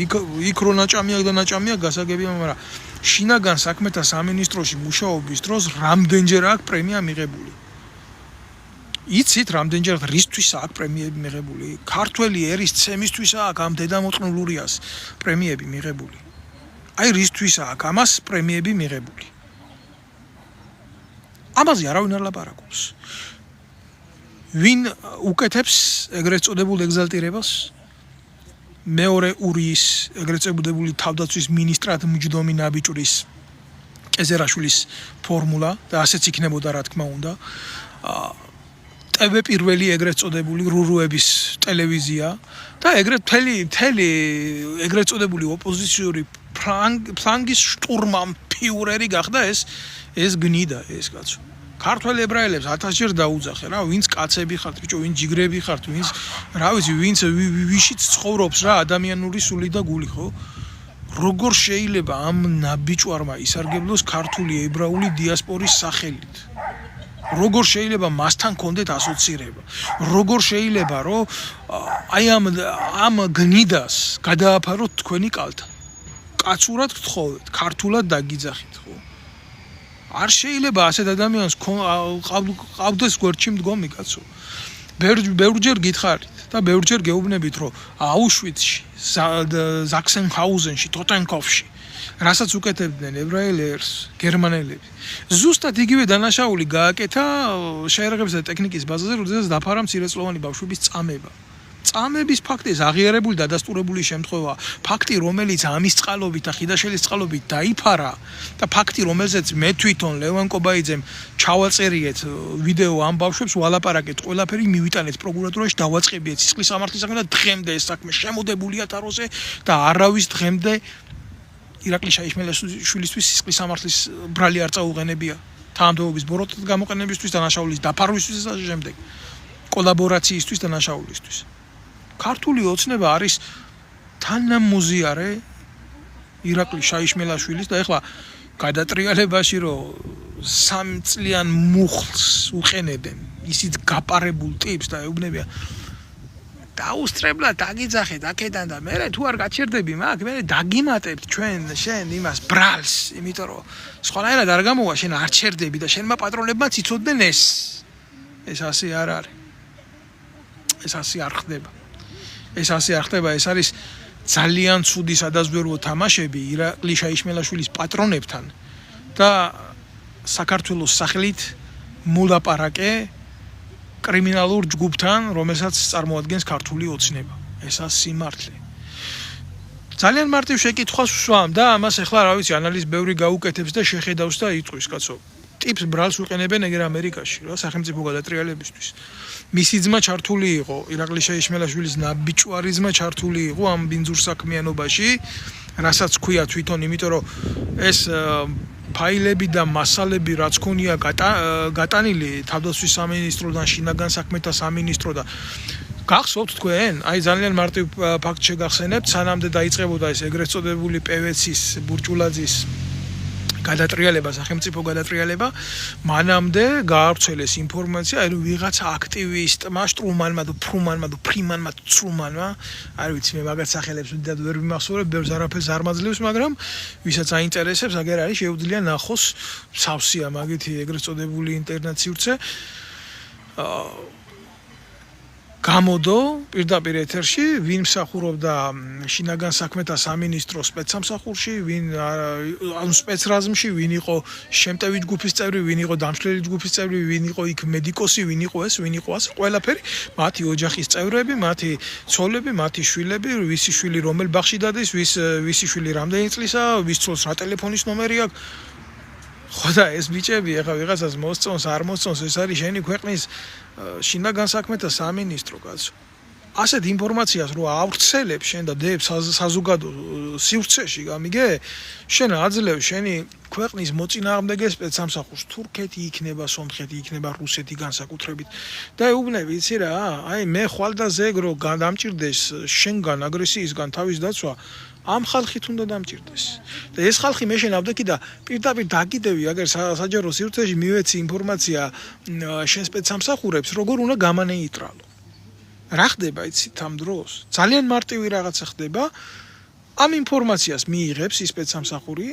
იქ რო ნაჭამია გასაგებია, მაგრამ შინაგან საქმეთა სამინისტროში მუშაობის დროს რამდენჯერ აქვს პრემია მიღებული. იცით რამდენჯერ რისთვის აქვს პრემიები მიღებული? ქართველი ერის ცემისთვის აქვს ამ დედამოწყნულ ურიას პრემიები მიღებული. აი რისთვის აქვს ამას პრემიები მიღებული? ამაზე არავინ არ ლაპარაკობს. ვინ უკეთებს ეგრეთ წოდებულ ეგზალტირებას? მეორე ურიის ეგრეთ წოდებული თავდაცვის მინისტრად მჯდომი ნაბიჭვრის კეზერაშვილის ფორმულა და ასეც იქნებოდა რა თქმა უნდა. ტვ პირველი ეგრეთ წოდებული რურუების ტელევიზია და ეგრეთ მთელი ეგრეთ წოდებული ოპოზიციური ფლანგის შტურმან ფიურერი გახდა ეს გნიდა ეს კაცო. ქართველ ებრაელებს 1000-ჯერ დაუძახე რა, ვინც კაცები ხართ, ბიჭო, ვინც ჯიგრები ხართ, ვინც რა ვიცი, ვინც ვიშიც ცხოვრობს რა, ადამიანური სული და გული, ხო? როგორ შეიძლება ამ ნაბიჭვარმა ისარგებლოს ქართული ებრაული დიასპორის სახელით? როგორ შეიძლება მასთან კონდეთ ასოცირება? როგორ შეიძლება რომ აი ამ გნიდას გადააფაროთ თქვენი კალთა? კაცურად გთხოვეთ, ქართულად დაგიძახით, ხო? არ შეიძლება ასეთ ადამიანს ყავდეს გვერდში მდგომი კაცო. ბევრჯერ გითხარით და ბევრჯერ გეუბნებით, რომ აუშვიცში, ზაქსენჰაუზენში, ტოტენკოფში, რასაც უკეთებდნენ ებრაელებს, გერმანელები. ზუსტად იგივე დანაშაული გააკეთა შეერაღების და ტექნიკის ბაზაზე, როდესაც დაფარა მცირეწლოვანი ბავშვების წამება. წამების ფაქტი აღიარებული და დადასტურებული შემთხვევა, ფაქტი რომელიც ამის წყალობით და ხიდაშელის წყალობით დაიფარა და ფაქტი რომელზეც მე თვითონ ლევან კობაიძემ ჩავაწერიეთ ვიდეო ამ ბავშვებს ვალაპარაკეთ, ყველაფერი მივიტანეთ პროკურატურაში, დავაწყებიეთ სისხლის სამართლის საქმე და დღემდე ეს საქმე შემოდებულია თაროზე და არავის დღემდე ირაკლი შაიშმელაშვილისთვის სისხლის სამართლის ბრალი არ წაუღენებია თანამდებობის ბოროტად გამოყენებისთვის და დანაშაულის დაფარვისთვის და შემდეგ კოლაბორაციისთვის და დანაშაულისთვის. ქართული ოცნება არის თანამოზიარე ირაკლი შაიშმელაშვილის და ეხლა გადატრიალებაში რომ 3 წლიან მუხლს უყენებენ ისიც გაპარებულ ტიპს და ეუბნებიან დაუსწრებლად დაგიძახეთ აქედან და მე თუ არ გაჩერდები მაგ მე დაგიმატებთ შენ იმას ბრალს, იმიტომ რომ სხვანაირად არ გამოვა შენ არ ჩერდები და შენმა პატრონებმაც იცოდნენ ეს ასე არ არის. ეს ასე არ ხდება. ეს ასე არ ხდება, ეს არის ძალიან ცუდი სადაზვერვო თამაშები ირაკლი შაიშმელაშვილის პატრონებთან და საქართველოს სახელით მოლაპარაკე კრიმინალურ ჯგუფთან, რომელსაც წარმოადგენს ქართული ოცნება. ესა სიმართლე. ძალიან მარტივ შეკითხვას ვსვამ და ამას ახლა რა ვიცი, ანალიზ ბევრი გაუკეთებს და შეხედავს და იტყვის, კაცო. ტიპს ბრალს უყენებენ ეგერ ამერიკაში, რა, სახელმწიფო გადატრიალებისთვის. მისი ძმა ჩართული იყო, ირაკლი შაიშმელაშვილის ნაბიჭვარი ძმა ჩართული იყო ამ ბინძურ საქმიანობაში, რასაც ქვია თვითონ, იმიტომ რომ ეს ფაილები და მასალები რაც ქონია გატანილი თავდაცვის სამინისტროდან, შინაგან საქმეთა სამინისტროდან. გახსოვთ თქვენ? აი ძალიან მარტივ ფაქტს შეგახსენებთ, სანამდე დაიწყებოდა ეს ეგრეთ წოდებული პევეცის ბურჭულაძის გადატრიალება, სახელმწიფო გადატრიალება, მანამდე გაავრცელეს ინფორმაცია, რომ ვიღაცა აქტივისტმა, შტრუმანმა და ფრიმანმა, ცრუმანმა, არ ვიცი მე მაგათ სახელებს ვიდად ვერ ვიმახსოვრებ, ბევრს არაფერს არ მაძლევს, მაგრამ ვისაც აინტერესებს, აგერ არის შეუძლია ნახოს სავსეა მაგითი ეგრეთ წოდებული ინტერნეტ სივრცე. გამოდო პირდაპირ ეთერში, ვინ მსახურობდა შინაგან საქმეთა სამინისტროს სპეცსამსახურში, ვინ ანუ სპეცრაზმში, ვინ იყო შემტევი ჯგუფის წევრი, ვინ იყო დამშლელი ჯგუფის წევრი, ვინ იყო იქ მედიკოსი, ვინ იყო ეს, ვინ იყო ასე, ყველაფერი, მათი ოჯახის წევრები, მათი ცოლები, მათი შვილები, ვისი შვილი რომელ ბაღში დადის, ვისი შვილი რამდენი წლისაა, ვის ცოლს რა ტელეფონის ნომერი აქვს. ხო და ეს ბიჭები ახლა ვიღაცას მოსწონს, არ მოსწონს, ეს არის შენი ქვეყნის შინაგან საქმეთა სამინისტრო, კაცო. ასეთ ინფორმაციას რო ავრცელებ შენ და დებ საზოგადო სივრცეში, გამიგე? შენ აძლევ შენი ქვეყნის მოწინააღმდეგე სპეცსამსახურს, თურქეთი იქნება, სომხეთი იქნება, რუსეთი განსაკუთრებით. და ეუბნები, იცი რა, აი მე ხვალდაზე ეგ რო დამჭირდეს შენგან აგრესიისგან თავის დაცვა, ამ ხალხით უნდა დამჭირდეს. და ეს ხალხი მე შენ ავდექი და პირდაპირ დაგიდევი, აგერ საჯარო სივრცეში მივეცი ინფორმაცია შენ სპეცსამსახურებს, როგორ უნდა გამანეიტრალო. რა ხდება იცით ამ დროს? ძალიან მარტივი რაღაცა ხდება. ამ ინფორმაციას მიიღებს ის სპეცსამსახური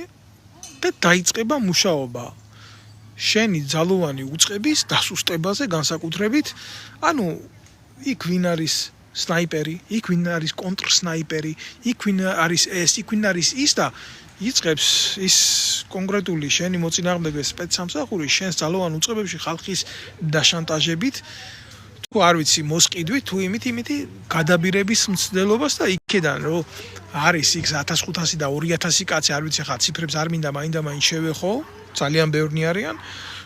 და დაიწყება მუშაობა შენი ძალოვანი უწყების დასუსტებაზე განსაკუთრებით. ანუ იქ ვინ არის სნაიპერი, იქ ვინ არის კონტრსნაიპერი, იქ ვინ არის ეს, იქ ვინ არის ის და იწყებს ის კონკრეტული შენი მოწინააღმდეგე სპეცსამსახური შენს ძალოვან უწყებებში ხალხის დაშანტაჟებით, თუ არ ვიცი, მოსყიდვით, თუ იმით გადაბირების მცდელობას და იქედან რომ არის იქ 1500 და 2000 კაცი, არ ვიცი ხა ციფრებს არ მინდა მაინდა შევეხო, ძალიან ბევრნი არიან.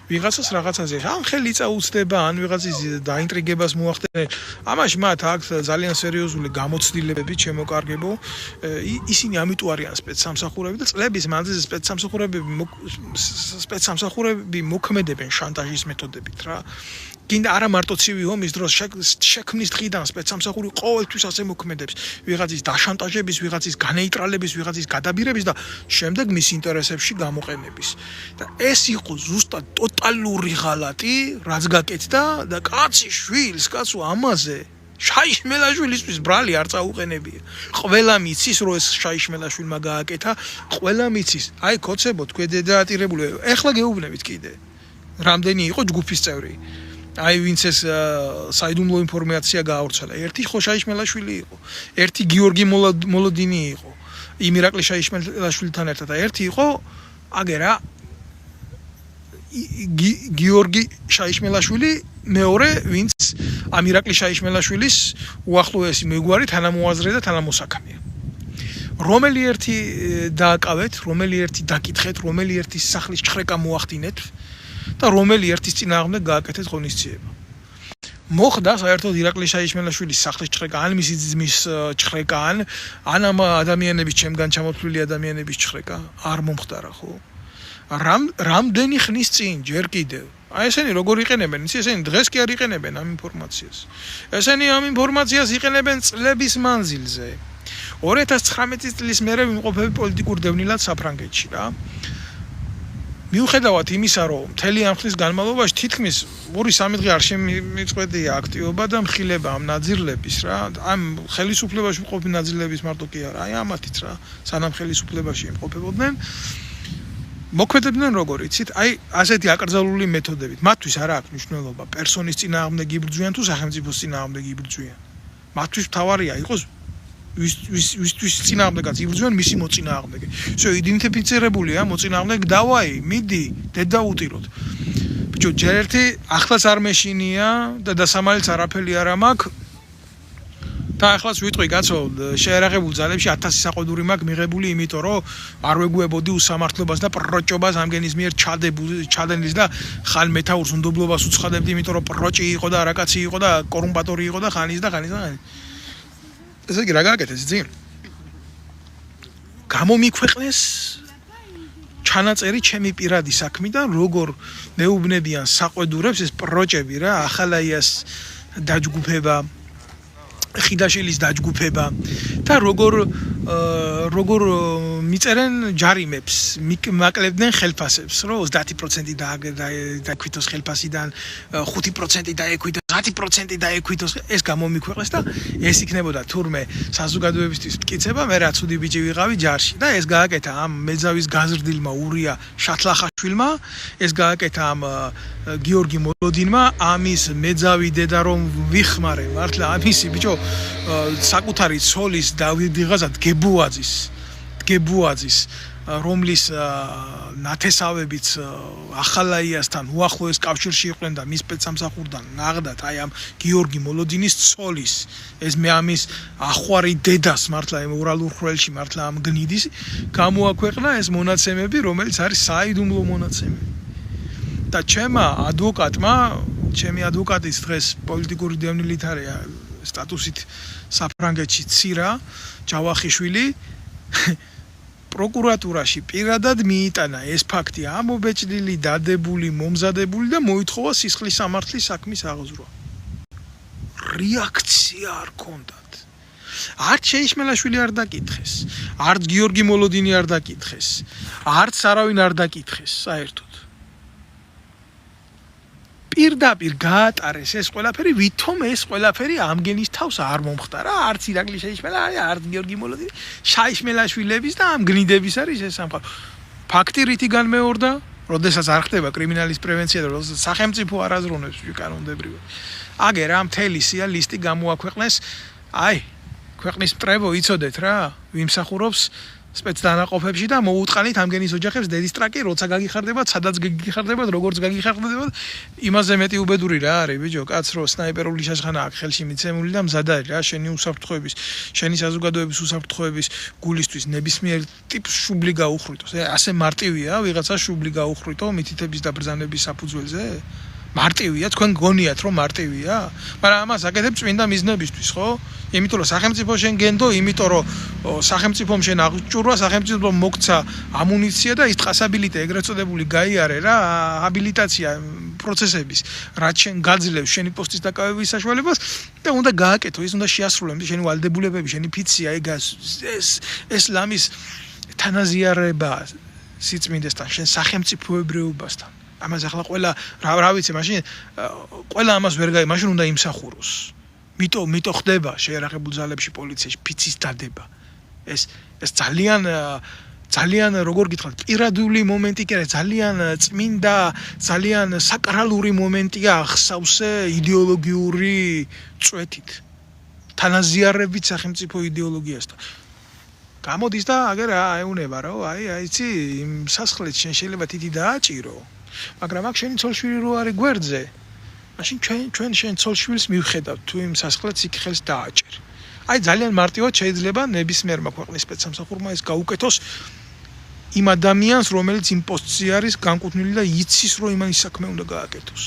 ვიღაცას რაღაცაზე ან ხელი წაუწდება ან ვიღაცის დაინტრიგებას მოახდენენ ამაში მათ აქვს ძალიან სერიოზული გამოცდილებები ჩემოკარგებო ისინი ამიტომ არიან სპეცსამსახურები და წლების მანძილზე სპეცსამსახურები მოქმედებენ შანტაჟის მეთოდებით რა კიდე არა მარტო ცივი ომის დროს შექმნის დღიდან სპეცსამსახური ყოველთვის ასე მოქმედებს ვიღაცის დაშანტაჟების ვიღაცის განეიტრალების ვიღაცის გადაბირების და შემდეგ მის ინტერესებში გამოყენების და ეს იყო ზუსტად ტოტალური ღალატი რაც გაკეთდა და კაცი შვილს კაცო ამაზე შაიშმელაშვილისთვის ბრალი არ წაუყენებია ყველა მიცის რომ ეს შაიშმელაშვილმა გააკეთა ყველა მიცის აი კოცებო თქვენ დედაატირებული ეხლა გეუბნებით კიდე რამდენი იყო ჯგუფის წევრი აი ვინც ეს საიდუმლო ინფორმაცია გაავრცელა ერთი ხო შაიშმელაშვილი იყო ერთი გიორგი მოლოდინი იყო იმ ირაკლი შაიშმელაშვილთან ერთად და ერთი იყო აგერა გიორგი შაიშმელაშვილი მეორე ვინც ამ ირაკლი შაიშმელაშვილის უახლოესი მეგვარი თანამოაზრე და თანამოსაქმეა რომელი ერთი დააკავეთ რომელი ერთი დაკითხეთ რომელი ერთი სახლის ჩხრეკა მოახდინეთ და რომელი ერთის წინააღმდეგ გააკეთეთ ღონისძიება. მოხდა საერთოდ ირაკლი შაიშმელაშვილის სახლის ჩხრეკა, ან მისი ძმის ჩხრეკა, ან ამ ადამიანების ჩემგან ჩამოთვლილი ადამიანების ჩხრეკა არ მომხდარა ხო? რამდენი ხნის წინ ჯერ კიდევ. აი ესენი როგორ იყენებენ? ესენი დღეს კი არ იყენებენ ამ ინფორმაციას. ესენი ამ ინფორმაციას იყენებენ წლების მანძილზე. 2019 წლის მერე ვიმყოფები პოლიტიკურ დევნილად საფრანგეთში რა. მიუხედავად იმისა, რომ მთელი ამ ხნის განმავლობაში თითქმის 2-3 დღე არ შემიწყვეტია აქტივობა და მხილება ამ ნაძირლების რა, ამ ხელისუფლებაში მყოფი ნაძირლების მარტო კი არა, აი ამათიც რა, სანამ ხელისუფლებაში იმყოფებოდნენ, მოქმედებდნენ როგორ იცით, აი ასეთი აკრძალული მეთოდებით. მათთვის არა აქვს მნიშვნელობა პერსონის წინააღმდეგ იბრძვიან თუ სახელმწიფოს წინააღმდეგ იბრძვიან. მათთვის მთავარია იყოს ვისთვის წინააღმდეგაც იბრძვიან მისი მოწინააღმდეგე. ისე იდენტიფიცირებულია მოწინააღმდეგე დავაი, მიდი, დედაუტიროთ. ბიჭო, ჯერ ერთი ახლაც არ მეშინია და დასამალიც არაფერი არ მაქვს. და ახლაც ვიტყვი კაცო, შეერაღებულ ძალებში 1000 საყოდური მაქვს მიღებული, იმიტომ რომ არ ვეგუებოდი უსამართლობას და პროჭობას ამგენის მიერ ჩადენის და ხან მეთაურს უნდობლობას უცხადებდი, იმიტომ რომ პროჭი იყო და არაკაცი იყო და კორუმპატორი იყო და ხანის და ხანის. ესე იგი რა გააკეთეს ძიმ? გამომიქვეყნეს ჩანაწერი ჩემი პირადი საქმიდან, როგორ მეუბნებიან საყვედურებს ეს პროჭები რა, ახალაიას დაჯგუფება, ხიდაშილის დაჯგუფება და როგორ მიწერენ ჯარიმებს, მაკლებდნენ ხელფასებს, რომ 30% დაექვითოს ხელფასიდან, 5% დაექვითოს, 10% დაექვითოს, ეს გამომიქვეყნეს და ეს იქნებოდა თურმე საზოგადოებისთვის მტკიცება, მე რა ცუდი ბიჭი ვიყავი ჯარში და ეს გააკეთა ამ მეძავის გაზრდილმა ურია შათლახაშვილმა, ეს გააკეთა ამ გიორგი მოლოდინმა, ამის მეძავი დედა რომ ვიხმარე, მართლა ამისი ბიჭო საკუთარი ცოლის დავიღაზა დგებუაძის რომლის ნათესავებიც ახალაიასთან უახლოეს კავშირში იყვნენ და მის სპეცსამსახურიდან ნაღდათ აი ამ გიორგი მოლოდინის ცოლის ეს მე ამის ახვარი დედას მართლა მორალურ ხრელში მართლა ამ გნიდის გამოაქვეყნა ეს მონაცემები რომელიც არის საიდუმლო მონაცემები და ჩემი ადვოკატის დღეს პოლიტიკური დევნილით არის სტატუსით საფრანგეთში ცირა ჯავახიშვილი პროკურატურაში პირადად მიიტანა ეს ფაქტი ამობეჭდილი, დადებული, მომზადებული და მოითხოვა სისხლის სამართლის საქმის აღზრვა. რეაქცია არ ჰქონდათ. არც შეიშმელაშვილი არ დაკითხეს, არც გიორგი მოლოდინი არ დაკითხეს, არც არავინ არ დაკითხეს საერთოდ. პირდაპირ გაატარეს ეს ყველაფერი, ვითომ ეს ყველაფერი ამგენის თავს არ მომხდარა, არც ირაკლი შეიშმელა, არც გიორგი მოლოდინი, შაიშმელაშვილების და ამ გნიდების არის ეს სამყარო. ფაქტი რითი განმეორდა, როდესაც არ ხდება კრიმინალის პრევენცია და როდესაც სახელმწიფო არ აზროვნებს კანონდებრივად. აგერ ამ მთელი სია ლისტი გამოაქვეყნეს, აი, ქვეყნის მტრებო იცოდეთ რა, ვიმსახურობს სპეცდანაყოფებში და მოუწყალით ამგენის ოჯახებს დედის ტრაკი, როცა გაგიხარდებათ, სადაც გაგიხარდებათ, როგორც გაგიხარდებათ, იმაზე მეტი უბედური რა არის, ბიჭო, კაც რო სნაიპერული შაშხანა აქვს ხელში მიცემული და მზად არის რა, შენი უსაფრთხოების, შენი საზოგადოების უსაფრთხოების გულისთვის ნებისმიერ ტიპს შუბლი გაუხრიტოს. ასე მარტივია ვიღაცა შუბლი გაუხრიტო მითითების და ბრძანების საფუძველზე? მარტივია, თქვენ გონიათ რომ მარტივია? მაგრამ ამას აკეთებ წმინდა მიზნებისთვის, ხო? იმიტომ რომ სახელმწიფო შენ გენდო, იმიტომ რომ სახელმწიფომ შენ აღჭურვა, სახელმწიფომ მოგცა ამუნიცია და ის ტყასაბილიტე ეგრეთ წოდებული გაიარე რა, აბილიტაცია პროცესების, რაც შენ გაძლევს შენი პოსტის დაკავების საშუალებას და უნდა გააკეთო, ის უნდა შეასრულო შენი ვალდებულებები, შენი ფიცია, ეს ლამის თანაზიარება სიწმინდესთან, შენ სახელმწიფოებრიობასთან. ამას ახლა ყველა რა ვიცი, მაშინ ყველა ამას ვერ გაი, მაშინ უნდა იმსახუროს. მიტო ხდება შეერაღებულ ძალებში პოლიციაში ფიცის დადება. ეს ძალიან როგორ გითხრათ, პირადული მომენტი კი არა, ძალიან წმინდა, ძალიან საკრალური მომენტია ახსავსე იდეოლოგიური წვეთით. თანაზიარებით სახელმწიფო იდეოლოგიასთან. გამოდის და აგერ აეუნება რა, აიცი, იმ სასახლეში შენ შეიძლება თითი დააჭირო. მაგრამ აქ შენი ცოლშვილი რო არის გვერდზე, მაშინ ჩვენ შენ ცოლშვილს მივხედავთ თუ იმ სასახლეც იქ ხელს დააჭერ. აი ძალიან მარტივად შეიძლება ნებისმიერმა ქვეყნის სპეცსამსახურმა ეს გაუკეთოს იმ ადამიანს, რომელიც იმ პოსტზე არის განკუთვნილი და იცის რომ იმან ის საქმე უნდა გააკეთოს.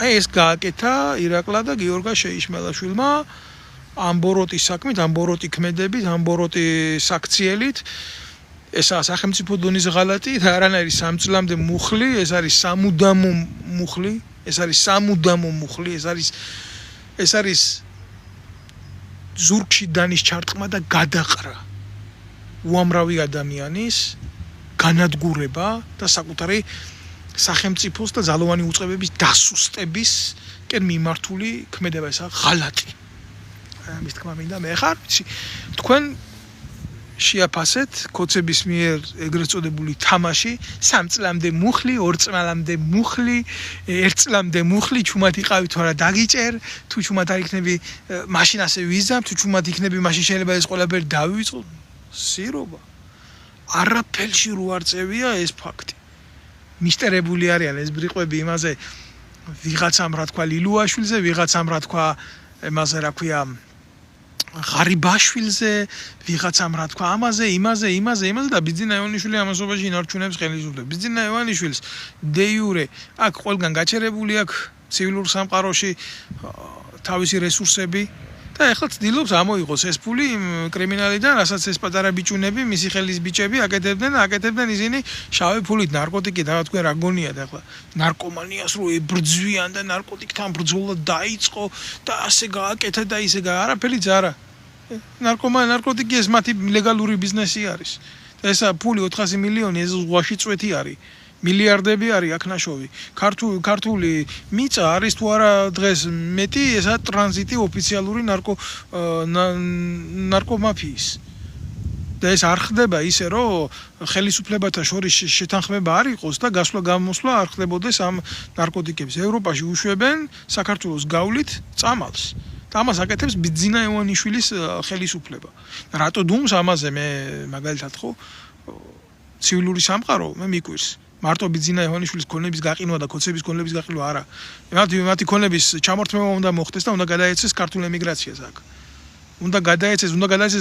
აი ეს გააკეთა ირაკლა და გიორგა შეიშმელაშვილმა ამ ბოროტის საქმით, ამ ბოროტი ქმედებით, ამ ბოროტი საქციელით. ესაა სახელმწიფო დონის ღალატი და არანაირი სამწლამდე მუხლი, ეს არის სამუდამო მუხლი, ეს არის ზურგში დანის ჩარტყმა და გადაყრა უამრავი ადამიანის განადგურება და საკუთარი სახელმწიფოს და ძალოვანი უწყებების დასუსტებისკენ მიმართული ქმედება, ესაა ღალატი. ამის თქმა მინდა მე ხარ, თქვენ შეაფასეთ კოცების მიერ ეგრეთ წოდებული თამაში, 3 წლამდე მუხლი, 2 წლამდე მუხლი, 1 წლამდე მუხლი, ჩუმად იყავით თუ არა დაგიჭერ, თუ ჩუმად არ იქნები, მაშინ ასე ვიზამ, თუ ჩუმად იქნები, მაშინ შეიძლება ეს ყველაფერი დავიწყო. სირობა. არაფერში რო არ წევია ეს ფაქტი. მისტერებული არიან ეს ბრიყვები იმაზე, ვიღაცამ რა თქვა ლილუაშვილზე, ვიღაცამ რა თქვა იმაზე რა ქვია ღარიბაშვილზე, ვიღაცამ რა თქვა იმაზე და ბიძინა ივანიშვილი ამასობაში ინარჩუნებს ხელისუფლებას. ბიძინა ივანიშვილს დე იურე აქ ყველგან გაჩერებული აქვს ცივილურ სამყაროში თავისი რესურსები და ეხლა ცდილობს ამოიღოს ეს ფული კრიმინალიდან, რასაც ეს პატარა ბიჭუნები, მისი ხელის ბიჭები აკეთებდნენ ისინი შავი ფულით ნარკოტიკი და თქვენ რა გონიათ ახლა ნარკომანიას რო ებრძვიან და ნარკოტიკთან ბრძოლა დაიწყო და ასე გააკეთა და ისე არაფერი ძარა. ნარკოტიკი ეს მათი ლეგალური ბიზნესი არის. და ესა ფული 400 მილიონი ეს ზღვაში წვეთი არის. მილიარდები არის აქ ნაშოვი. ქართული მიწა არის თუ არა დღეს მეტი, ესა ტრანზიტი ოფიციალური ნარკომაფიის. და ეს არ ხდება ისე რომ ხელისუფლებათა შორის შეთანხმება არ იყოს და გასვლა-გამოსვლა არ ხდებოდეს ამ ნარკოტიკების. ევროპაში უშვებენ საქართველოს გავლით წამალს. და ამას აკეთებს ბიძინა ივანიშვილის ხელისუფლება. რატო დუმს ამაზე მე მაგალითად ხო ცივილური სამყარო მე მიკვირს. მარტო ბიძინა ივანიშვილის ქონების გაყინვა და კოცების ქონების გაყინვა არა. მათი ქონების ჩამორთმევა უნდა მოხდეს და უნდა გადაეცეს ქართულ ემიგრაციას აქ. უნდა გადაეცეს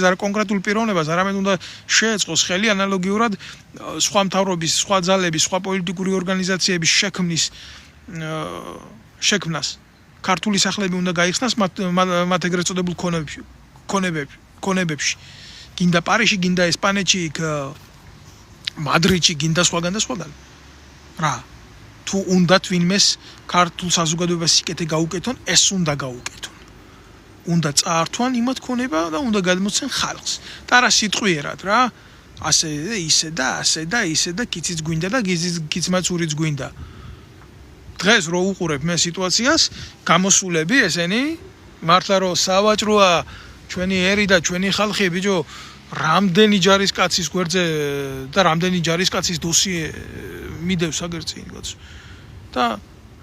არა კონკრეტულ პიროვნებას, არამედ უნდა შეეწყოს ხელი ანალოგიურად სხვა მთავრობის, სხვა ძალების, სხვა პოლიტიკური ორგანიზაციების შექმნას. ქართული სახლები უნდა გაიხსნას მათ ეგრეთ წოდებულ ქონებებში. გინდა პარიზში, გინდა ესპანეთში, მადრიდში, გინდა სხვაგან და სხვაგან. რა, თუ უნდათ ვინმეს ქართულ საზოგადოებას სიკეთე გაუკეთონ, ეს უნდა გაუკეთონ. უნდა წაართვან იმათ ქონება და უნდა გადმოცენ ხალხს. და რა სიტყვიერად რა, ასე ისე და კიციც გვინდა და კიცმაც ურიც გვინდა. დღეს რო უყურებ მე სიტუაციას, გამოსულები ესენი მართლა რომ სავაჭროა ჩვენი ერი და ჩვენი ხალხი ბიჭო, რამდენი ჯარისკაცის გვერდზე და რამდენი ჯარისკაცის დოსიე მიდევს აგერ წინ გაც. და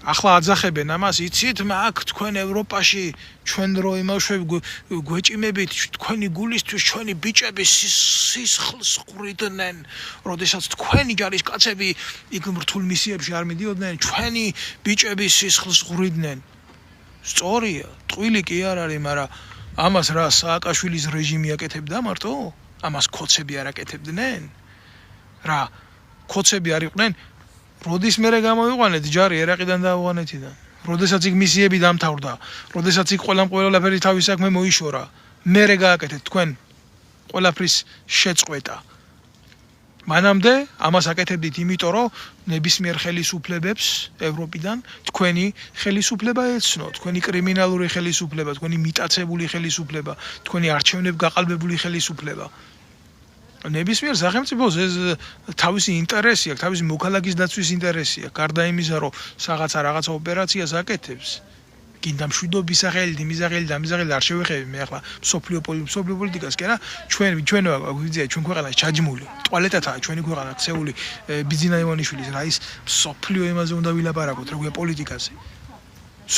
ახლა აძახებენ ამას, იცით, მაგ თქვენ ევროპაში ჩვენ რო იმავშვები გვეჭიმებით თქვენი გულისთვის ჩვენი ბიჭები სისხლს ყრიდნენ, როდესაც თქვენი ჯარისკაცები იქ რთულ მისიებში არ მიდიოდნენ, ჩვენი ბიჭები სისხლს ყრიდნენ. სწორია, ტყვილი კი არ არის, მაგრამ ამას რა სააკაშვილის რეჟიმი აკეთებდა მარტო? ამას ქოცები არ აკეთებდნენ? რა ქოცები არ იყვნენ? როდის მერე გამოიყვანეთ ჯარი ერაყიდან და ავღანეთიდან? როდესაც იქ მისიები დამთავრდა, როდესაც იქ ყველაფერი თავის საქმე მოიშორა, მერე გააკეთეთ თქვენ ყველაფრის შეწყვეტა. მანამდე ამას აკეთებდით იმიტომ, რომ ნებისმიერ ხელისუფლებებს ევროპიდან თქვენი ხელისუფლება ეცნო, თქვენი კრიმინალური ხელისუფლება, თქვენი მიტაცებული ხელისუფლება, თქვენი არჩევნებ გაყალბებული ხელისუფლება. ნებისმიერ სახელმწიფოს ეს თავისი ინტერესი აქვს, თავისი მოქალაქის დაცვის ინტერესი აქვს, გარდა იმისა, რომ რაღაცა ოპერაციას აკეთებს. გინდა მშვიდობის სახელით, იმის სახელით, ამის სახელით არ შევეხები მე ახლა სოფლიო პოლიტიკას, კი არა, ჩვენ ქვეყანაში ჩაჯმული, ტუალეტათაა ჩვენი ქვეყანა ქცეული ბიძინა ივანიშვილის, რა ის სოფლიო იმაზე უნდა ვილაპარაკოთ, რა გვია პოლიტიკაზე.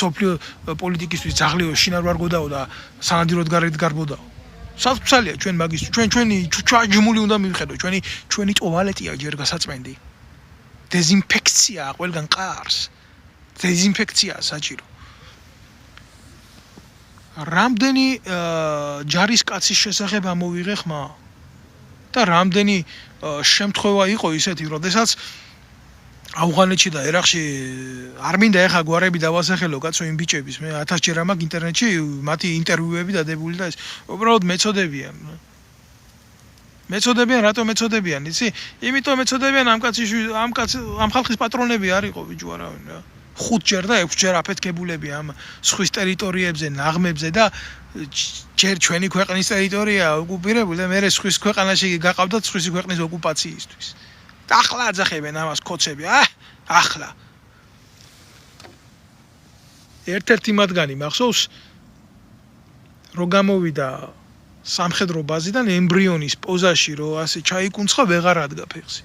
სოფლიო პოლიტიკისთვის ძაღლიო შინარ ვარ გოდაო და სანადიროდ გარეთ გარბოდაო. სათვალია ჩვენ მაგის ჩვენი ჩაჯმული უნდა მივხედო, ჩვენი ტუალეტია ჯერ გასაწმენდი. დეზინფექცია ყველგან ყარს. დეზინფექცია საჭირო. რამდენი ჯარისკაცის შესახებ ამოვიღე ხმა და რამდენი შემთხვევა იყო ისეთი, როდესაც ავღანეთში და ერაყში არ მინდა ეხა გვარები დავასახელო კაცო იმ ბიჭების, მე 1000 ჯერ ამაკ ინტერნეტში მათი ინტერვიუები დადებული და ეს უბრალოდ მეწოდებიან. რატომ მეწოდებიან, იცი? იმიტომ მეწოდებიან ამ ხალხის პატრონები არ იყო ბიჭო არავინ რა. 5 ჯერ და 6 ჯერ აფეთქებულები ამ სხვის ტერიტორიებზე, ნაღმებზე და ჯერ ჩვენი ქვეყნის ტერიტორია ოკუპირებული და მე სხვის ქვეყანაში გაყავდათ სხვისი ქვეყნის ოკუპაციისთვის. ახლა აძახებენ ამას ქოცები, ახლა. ერთ-ერთი მათგანი მახსოვს, რომ გამოვიდა სამხედრო ბაზიდან ემბრიონის პოზაში, რომ ასე ჩაიკუნცხა ვეღარ ადგა ფეხზე.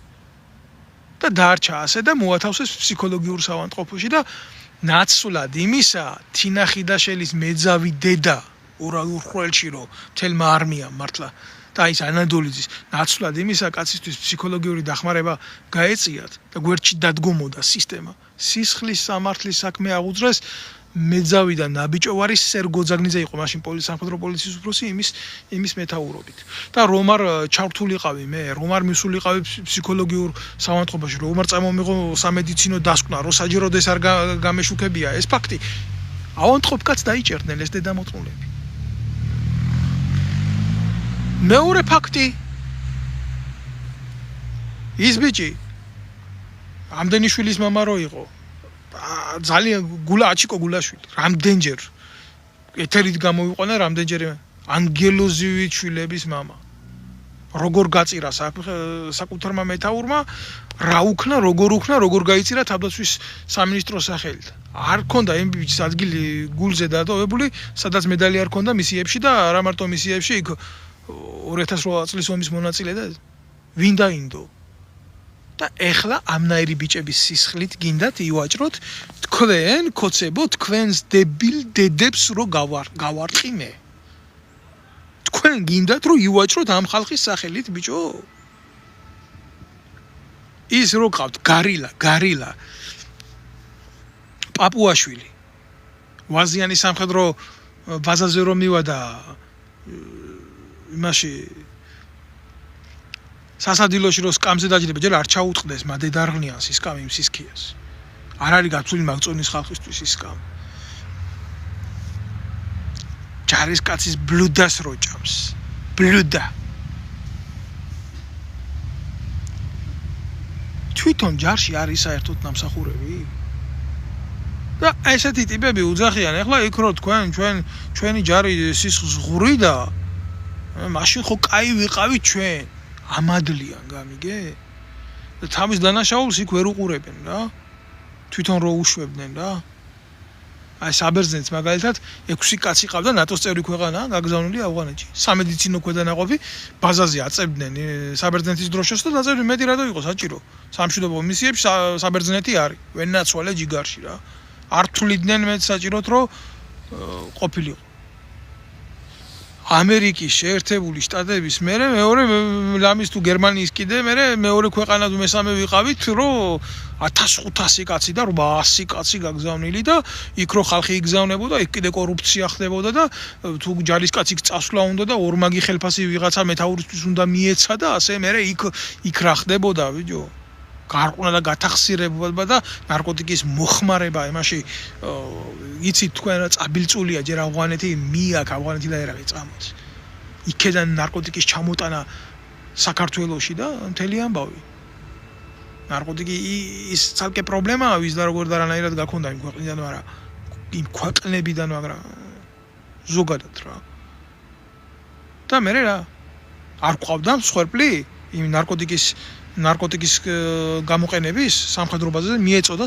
და დარჩა ასე და მოათავსეს ფსიქოლოგიურ საავადმყოფოში და ნაცვლად იმისა თინა ხიდაშელის მეძავი დედა ურალურხველში რომ მთელმა არმიამ მართლა და ის ანადოლიძის ნაცვლად იმისა კაცისთვის ფსიქოლოგიური დახმარება გაეწიათ და გვერდში დადგომოდა სისტემა. სისხლის სამართლის საქმე აღუძრეს მეძავი და ნაბიჯოვარის სერგოძაგნიძე იყო მაშინ სამხედრო პოლიციის უფროსი იმის მეთაურობით. და რომ არ ჩართულიყავი მე, რომ არ მისულიყავი ფსიქოლოგიურ საავადმყოფოში, რომ არ წამომიღო სამედიცინო დასკვნა, რომ საჯეროდეს არ გამეშუქებია ეს ფაქტი. ავადმყოფკაც დაიჭერდნენ ეს დედამოწმულები. მეორე ფაქტი ის ბიჭი ამდენი შვილის მამა რო იყო ძალიან აჩიკო გულაშვილი რამდენჯერ ეთერით გამოვიყვანა რამდენჯერ ანგელოზივი შვილების მამა როგორ გაწირა საკუთარმა მეთაურმა რა უქნა როგორ გაიწირა თავდაცვის სამინისტროს სახელით არ ქონდა იმ ბიჭის ადგილი გულზე დატოვებული სადაც მედალი არ ქონდა მისიებში და არა მარტო მისიებში იქ 2008 წლის ომის მონაწილე და ვინ დაინდო და ეხლა ამნაირი ბიჭების სისხლით გინდათ ივაჭროთ თქვენ ქოცებო თქვენს დებილ დედებს რო გავარტყი მე თქვენ გინდათ რომ ივაჭროთ ამ ხალხის სახელით ბიჭო ის რო ყავთ გარილა პაპუაშვილი ვაზიანის სამხედრო ბაზაზე რომ მივადა იმაში სასადილოში რო სკამზე დაჯდება ჯერ არ ჩაუწყდეს მადედარღნიანს ის სკამი სისქიას არ არის გაცვლილი მაგწონის ხალხისთვის ის სკამ ჯარისკაცის ბლუდას როჭამს ბლუდა თვითონ ჯარში არის საერთოდ ნამსახურები და ესეთი ტიპები უძახიან ეხლა იქ რო თქვენ ჩვენი ჯარი სისხლს ღვრიდა მაშინ ხო კაი ვიყავით ჩვენ ამადლიან გამიგე და თავის დანაშაულს იქ ვერ უყურებენ რა თვითონ რო უშვებდნენ რა აი საბერძნეთს მაგალითად 6 კაცი ყავდა ნატოს წევრი ქვეყანაა გაგზავნილი ავღანეთში სამედიცინო ქვედანაყოფი ბაზაზე აწევდნენ საბერძნეთის დროშას და დაწერდნენ მეტი რადო იყო საჭირო სამშვიდობო მისიებში საბერძნეთი არის ვენაცვალე ჯიგარში რა არ თuliდნენ მე საჭიროდ რომ ყოფილიყო ამერიკის შეერთებული შტატების მეორე ლამის თუ გერმანიის კიდე მეორე ქვეყანა თუ მესამე ვიყავით რომ 1500 კაცი და 800 კაცი გაგზავნილი და იქ რო ხალხი იგზავნებოდა იქ კიდე კორუფცია ხდებოდა და თუ ჯარისკაცი წასვლა უნდა და ორმაგი ხელფასი ვიღაცა მეთაურისთვის უნდა მიეცა და ასე იქ რა ხდებოდა ბიჭო გარყუნა და გათახსირება და ნარკოტიკის მოხმარება იმაში იცით თქვენ რა წაბილწულია ჯერ ავღანეთი მიაქ ავღანეთი და ერაყი წამოც იქედან ნარკოტიკის ჩამოტანა საქართველოში და მთელი ამბავი ნარკოტიკი ის ცალკე პრობლემაა ვის და როგორ და რანაირად გაქონდა იმ ქვეყნიდან მაგრამ იმ ქვეყნებიდან მაგრამ ზოგადად რა და მე რა არ ყავდა მსხვერპლი იმ ნარკოტიკის გამოყენების სამხედრო ბაზაზე მიეწოდა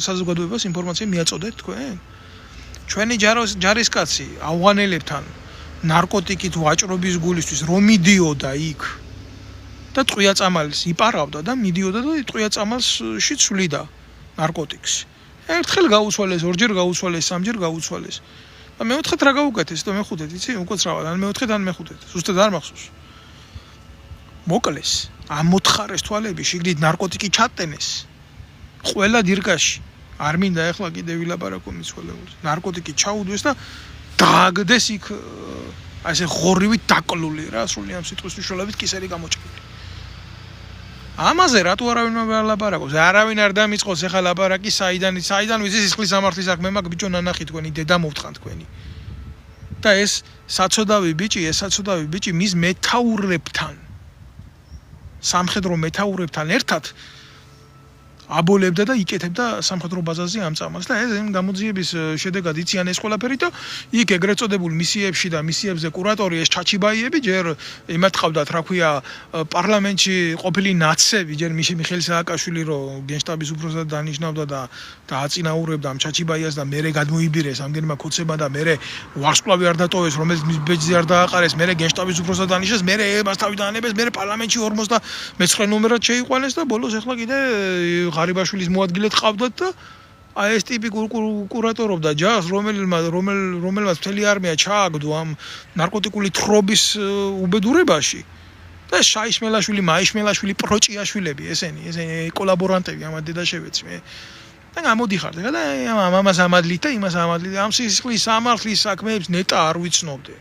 საზოგადოებას ინფორმაცია მიაწოდეთ თქვენ ჩვენი ჯარისკაცი ავღანელებთან ნარკოტიკით ვაჭრობის გულისთვის რომ მიდიოდა იქ და ტყვია წამალს იპარავდა და მიდიოდა და ტყვია წამალში ცვლიდა ნარკოტიკს ერთხელ გაუცვალეს ორჯერ გაუცვალეს სამჯერ გაუცვალეს და მეოთხედ რა გაუკეთეს და მეხუთედ იცი უკოცრავად ან მეოთხედ ან მეხუთედ ზუსტად არ მახსოვს მოკლეს ამოთხარეს თვალები შიგნით ნარკოტიკი ჩატენეს ყველა დირკაში არ მინდა ახლა კიდე ვილაპარაკო მიცვალებულს ნარკოტიკი ჩაუდვეს და დააგდეს იქ ასე ღორივით დაკლული რა სრული ამ სიტყვის მნიშვნელობით კისერი გამოჭრილი ამაზე რატო არავინ არ ლაპარაკობს არავინ არ დამიწყოს ახლა ლაპარაკი საიდან ვიცი სისხლის სამართლის საქმე მაგ ბიჭო ნანახი თქვენი დედა მოვთხან თქვენი და ეს საწოდავი ბიჭი მის მეთაურებთან სამხედრო მეთაურებთან ერთად აბოლებდა და იკეთებდა სამხედრო ბაზაზე ამ წამალს და ეს გამოძიების შედეგად იციან ეს ყველაფერი და იქ ეგრეთ წოდებულ მისიებში და მისიებზე კურატორი ეს ჩაჩიბაიები ჯერ იმათ ყავდათ რა ქვია პარლამენტში ყოფილი ნაცები ჯერ მიხეილ სააკაშვილი რომ გენშტაბის უფროსად დანიშნავდა და აწინაურებდა ამ ჩაჩიბაიას და მერე გადმოიბირეს ამგენმა ქოცებმა და მერე ვარსკვლავი არ დატოვეს რომელიც მის ბეჯზე არ დააყარეს მერე გენშტაბის უფროსად დანიშნეს მერე ებას თავი დაანებეს მერე პარლამენტში 59 ნომერად შეიყვანეს და ბოლოს ახლა კიდე ღარიბაშვილის მოადგილედ ყავდათ და აი ეს ტიპი კურატორობდა ჯარს რომელმაც მთელი არმია ჩააგდო ამ ნარკოტიკული თხრობის უბედურებაში და შაიშმელაშვილი მაიშმელაშვილი პროჭიაშვილები ესენი კოლაბორანტები ამ დედაშევეცი მე და გამოდიხართ და ამას ამადლით და იმას ამადლით ამ სისხლის სამართლის საქმეებს ნეტა არ ვიცნობდე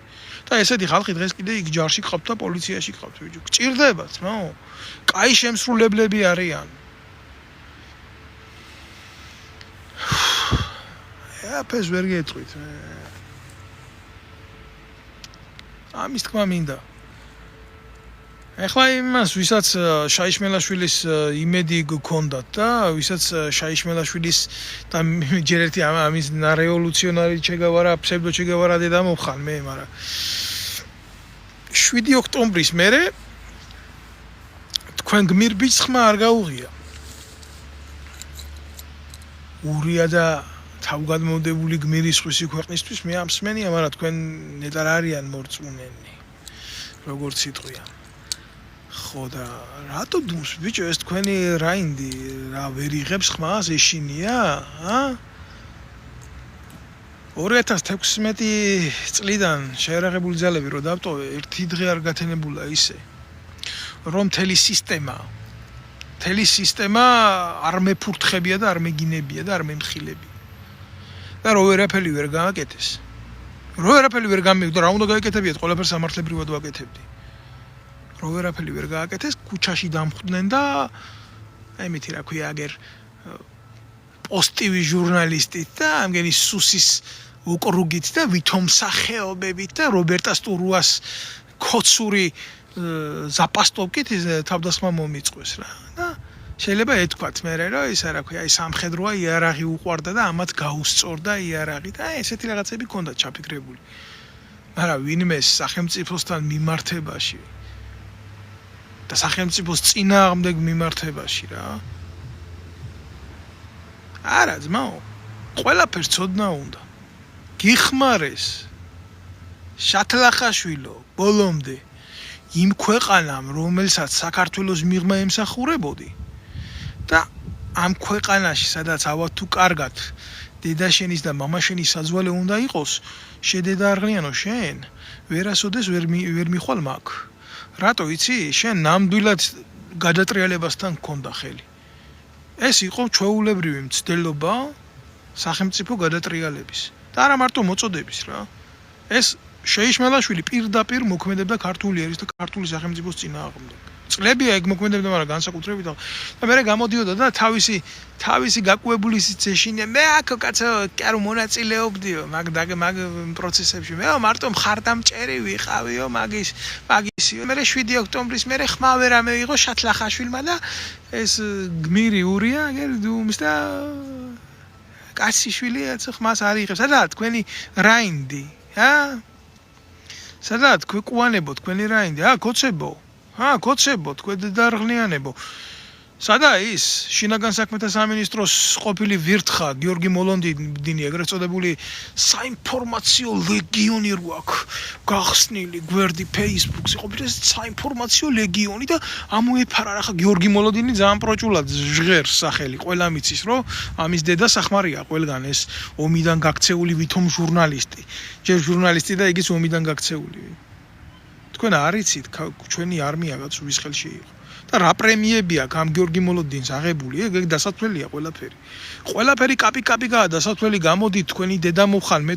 და ესეთი ხალხი დღეს კიდე იქ ჯარში ყავთ და პოლიციაში ყავთ ბიჭო გჭირდებათ კაი შემსრულებლები არიან აფეს ვერ გეტყვით ამის თქმა მინდა ეხლა იმას ვისაც შაიშმელაშვილის იმედი გქონდათ და ვისაც შაიშმელაშვილის და ჯერ ერთი ამის რევოლუციონარი ჩეგევარა ფსევდო ჩეგევარა დედა მოხან მე მაგრამ 7 ოქტომბრის მერე თქვენ გმირბიჭს ხმა არ გაუღია ურია და თავგადმოვდებული გმირის ხვისი ქვეყნისთვის მე ამ სმენია მაგრამ თქვენ ნეტარ არიან მორწმუნენი როგორც სიტყვია ხო და რატო დუმს ბიჭო ეს თქვენი რაინდი რა ვერ იღებს ხმას ეშინია 2016 წლიდან შეერაღებული ძალები რო დავტოვე ერთი დღე არ გათენებულა ისე რომ მთელი სისტემა არ მეფურთხებია და არ მეგინებია და არ მემხილებია და რო ვერაფერი ვერ გააკეთეს რო ვერაფერი ვერ გამიგდა რა უნდა გააკეთებიათ ყველაფერს სამართლებრივად ვაკეთებდი რო ვერაფერი ვერ გააკეთეს ქუჩაში დამხვდნენ და აი მითი რა ქვია აგერ პოსტივი ჟურნალისტით და ამგენი სუსის უკრუგით და ვითომ სახეობებით და რობერტა სტურუას ქოცური ზაპასტოვკით თავდასხმა მომიწყვეს რა და შეიძლება ეთქვათ მე რომ ისა რა ქვია აი სამხედროა იარაღი უყვარდა და ამათ გაუსწორდა იარაღი და ესეთი რაღაცები ქონდა ჩაფიქრებული მაგრამ ვინმე სახელმწიფოსთან მიმართებაში და სახელმწიფოს წინააღმდეგ მიმართებაში რა არა ძმაო ყველაფერს ცოდნა უნდა გიხმარეს შათლახაშვილო ბოლომდე იმ ქვეყანამ რომელსაც საქართველოს მიღმა ემსახურებოდი და ამ ქვეყანაში სადაც ავად თუ კარგად დედა შენის და მამა შენის საძვალე უნდა იყოს, შედედა არღლიანო შენ, ვერასოდეს ვერ მიხვალ მაგ. რატო იცი? შენ ნამდვილად გადატრიალებასთან გქონდა ხელი. ეს იყო ჩვეულებრივი მცდელობა სახელმწიფო გადატრიალების. და არა მარტო მოწოდების რა. ეს შეიშმელაშვილი პირდაპირ მოქმედებდა ქართული ერის და ქართული სახელმწიფოს წინააღმდეგ. წლებია ეგ მოქმედებდა, მაგრამ განსაკუთრებით და მე გამოდიოდა და თავისი გაკუებული სიცეშინე მე აქ კაცო კი არ მონაწილეობდიო მაგ პროცესებში. მე მარტო მხარდამჭერი ვიყავიო მაგისიო. მე 7 ოქტომბრის მე ხმავე რამე იყო შათლახაშვილმა და ეს გმირი ურია გერდუმს და კაციშვილი აცო ხმას არ იღებს. სადაა თქვენი რაინდი? სადაა თქვენ ყუანებო თქვენი რაინდი? გოცებო. გოცებო, თქვენ დარღლიანებო. სადაა ის შინაგან საქმეთა სამინისტროს ყოფილი ვირთხა გიორგი მოლონდინი, ეგრეთ წოდებული საინფორმაციო ლეგიონი რო აქვს გახსნილი გვერდი Facebook-ზე, ყოფილი საინფორმაციო ლეგიონი და ამოეფარა რა ხა გიორგი მოლონდინი ძალიან პროჭულად ჟღერს სახელი, ყველა მიცის რომ ამის დედა სახმარია ყველგან ეს ომიდან გაქცეული ვითომ ჟურნალისტი. ჯერ ჟურნალისტი და იგიც ომიდან გაქცეული. თქვენ არ იცით ჩვენი არმია კაც ვის ხელში იყო და რა პრემიები აქვს ამ გიორგი მოლოდინს აღებული ეგ დასათვლელია ყველაფერი. ყველაფერი კაპიკაა დასათვლელი. გამოდით თქვენი დედა მოხან მე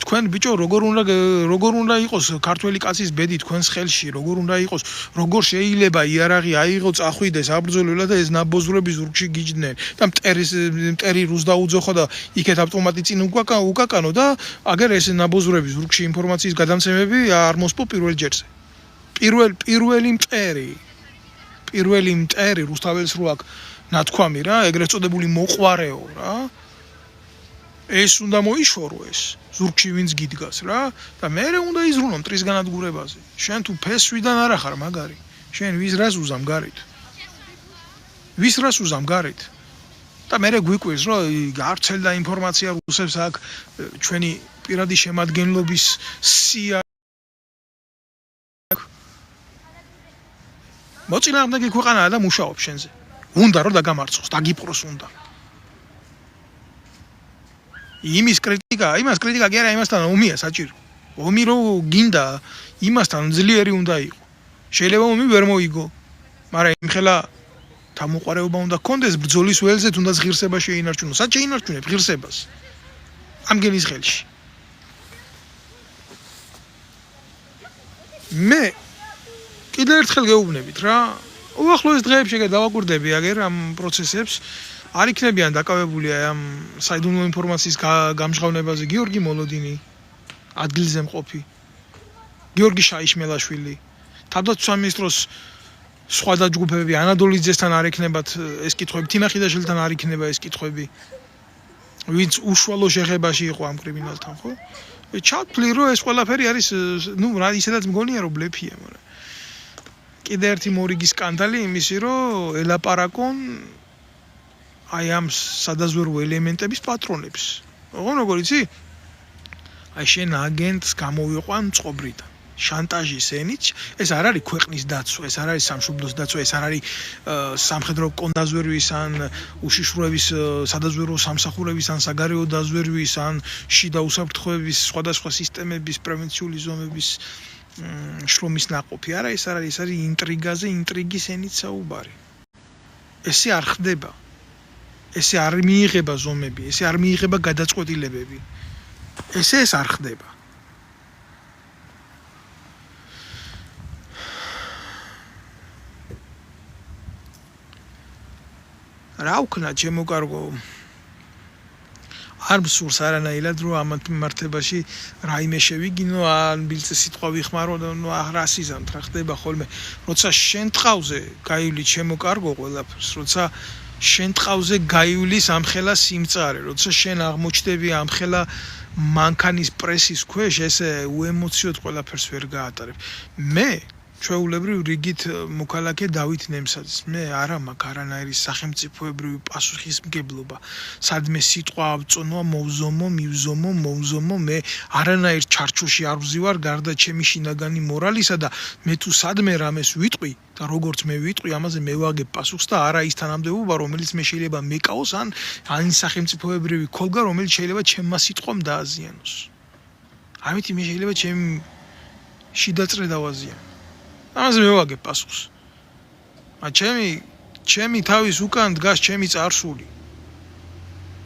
თქვენ ბიჭო როგორ უნდა იყოს ქართველი კაცის ბედი თქვენს ხელში, როგორ უნდა იყოს, როგორ შეიძლება იარაღი აიღო წახვიდეს აბრძოლველად და ეს ნაბოზრები ზურგში გიჯდნენ და მტერი რუს დაუძოხა და იქეთ ავტომატი წინ უკაკანო და აგერ ეს ნაბოზრები ზურგში ინფორმაციის გადამცემები არ მოსპო პირველ ჯერზე. პირველი მტერი რუსთაველს რო აქვს ნათქვამი რა, ეგრეთ წოდებული მოყვარეო რა. ეს უნდა მოიშორო ეს ზურგში ვინც გიდგას რა და მე უნდა იზრუნო მტრის განადგურებაზე. შენ თუ ფესვიდან არ ახარ მაგარი. შენ ვის რას უზამ გარეთ? ვის რას უზამ გარეთ? და მე გვიკვირს რომ გავრცელდა ინფორმაცია რუსებს აქ ჩვენი პირადი შემადგენლობის სია მოწინააღმდეგე ქვეყანაა და მუშაობს შენზე. უნდა რომ დაგამარცხოს, დაგიპყროს უნდა. იმას კრიტიკა კი არა იმასთან ომია საჭირო. ომი რო გინდა იმასთან ძლიერი უნდა იყო. შეიძლება ომი ვერ მოიგო, მაგრამ იმხელა თამოყარეობა უნდა გქონდეს ბრძოლის ველზე, თუნდაც ღირსება შეინარჩუნოს. სად შეინარჩუნებ ღირსებას? ამგენის ხელში. მე კიდევ ერთხელ გეუბნებით რა, უახლოეს დღეებში დავაკვირდები აგერ ამ პროცესებს. არ იქნებიან დაკავებული ამ საიდუმლო ინფორმაციის გამჟღავნებაზე გიორგი მოლოდინი, ადგილზე მყოფი, გიორგი შაიშმელაშვილი, თავდაცვის მინისტროს სხვა დაჯგუფებები, ანადოლიძესთან არ ექნებათ ეს კითხვები, თინა ხიდაშვილთან არ იქნება ეს კითხვები, ვინც უშუალო შეხებაში იყო ამ კრიმინალთან, ხო? ჩავთვლი რომ ეს ყველაფერი არის, რა ისედაც მგონია რომ ბლეფია, მაგრამ კიდე ერთი მორიგი სკანდალი იმისი რომ ელაპარაკონ აი ამ სადაზვერვო ელემენტების პატრონებს. როგორ იცი? აი შენ აგენტს გამოვიყვან წყობრიდან. შანტაჟის ენით, ეს არ არის ქვეყნის დაცვა, ეს არ არის სამშობლოს დაცვა, ეს არ არის სამხედრო კონდაზვერვის ან უშიშროების სადაზვერვო სამსახურების ან საგარეო დაზვერვის ან შიდა უსაფრთხოების სხვადასხვა სისტემების პრევენციული ზომების შრომის ნაყოფი. არა, ეს არ არის, ეს არის ინტრიგაზე, ინტრიგის ენით საუბარი. ესე არ ხდება. ესე არ მიიღება ზომები, ესე არ მიიღება გადაწყვეტილებები. ეს არ ხდება. რა ვქნა ჩემო კარგო? არ მსურს არანაირად რომ ამ მიმართებაში რაიმე შევიგინო, ან ბილწე სიტყვა ვიხმარო და ნუ რა სიზამთ რა ხდება ხოლმე. როცა შენ ტყავზე გაივლი ჩემო კარგო ყველაფერს, როცა შენ ტყავზე გაივლის ამხელა სიმწარე, როცა შენ აღმოჩნდები ამხელა მანქანის პრესის ქვეშ, ესე უემოციოდ ყველაფერს ვერ გაატარებ. მე ჩვეულებრივ რიგით მოქალაქე დავით ნემსაძის მე არა მაქვს არანაირი სახელმწიფოებრივი პასუხისმგებლობა სადმე სიტყვა ავწონვა მოვზომო მე არანაირ ჩარჩოში არ ვზივარ გარდა ჩემი შინაგანი მორალისა და მე თუ სადმე რამეს ვიტყვი და როგორც მე ვიტყვი ამაზე მე ვაგებ პასუხს და არა ის თანამდებობა რომელიც მე შეიძლება მეკაოს ან სახელმწიფოებრივი ქოლგა რომელიც შეიძლება ჩემმა სიტყვამ დააზიანოს ამით მე შეიძლება ჩემი შიდაწრე დავაზიანო ამაზე მე ვაგებ პასუხს. ჩემი თავის უკან დგას ჩემი წარსული.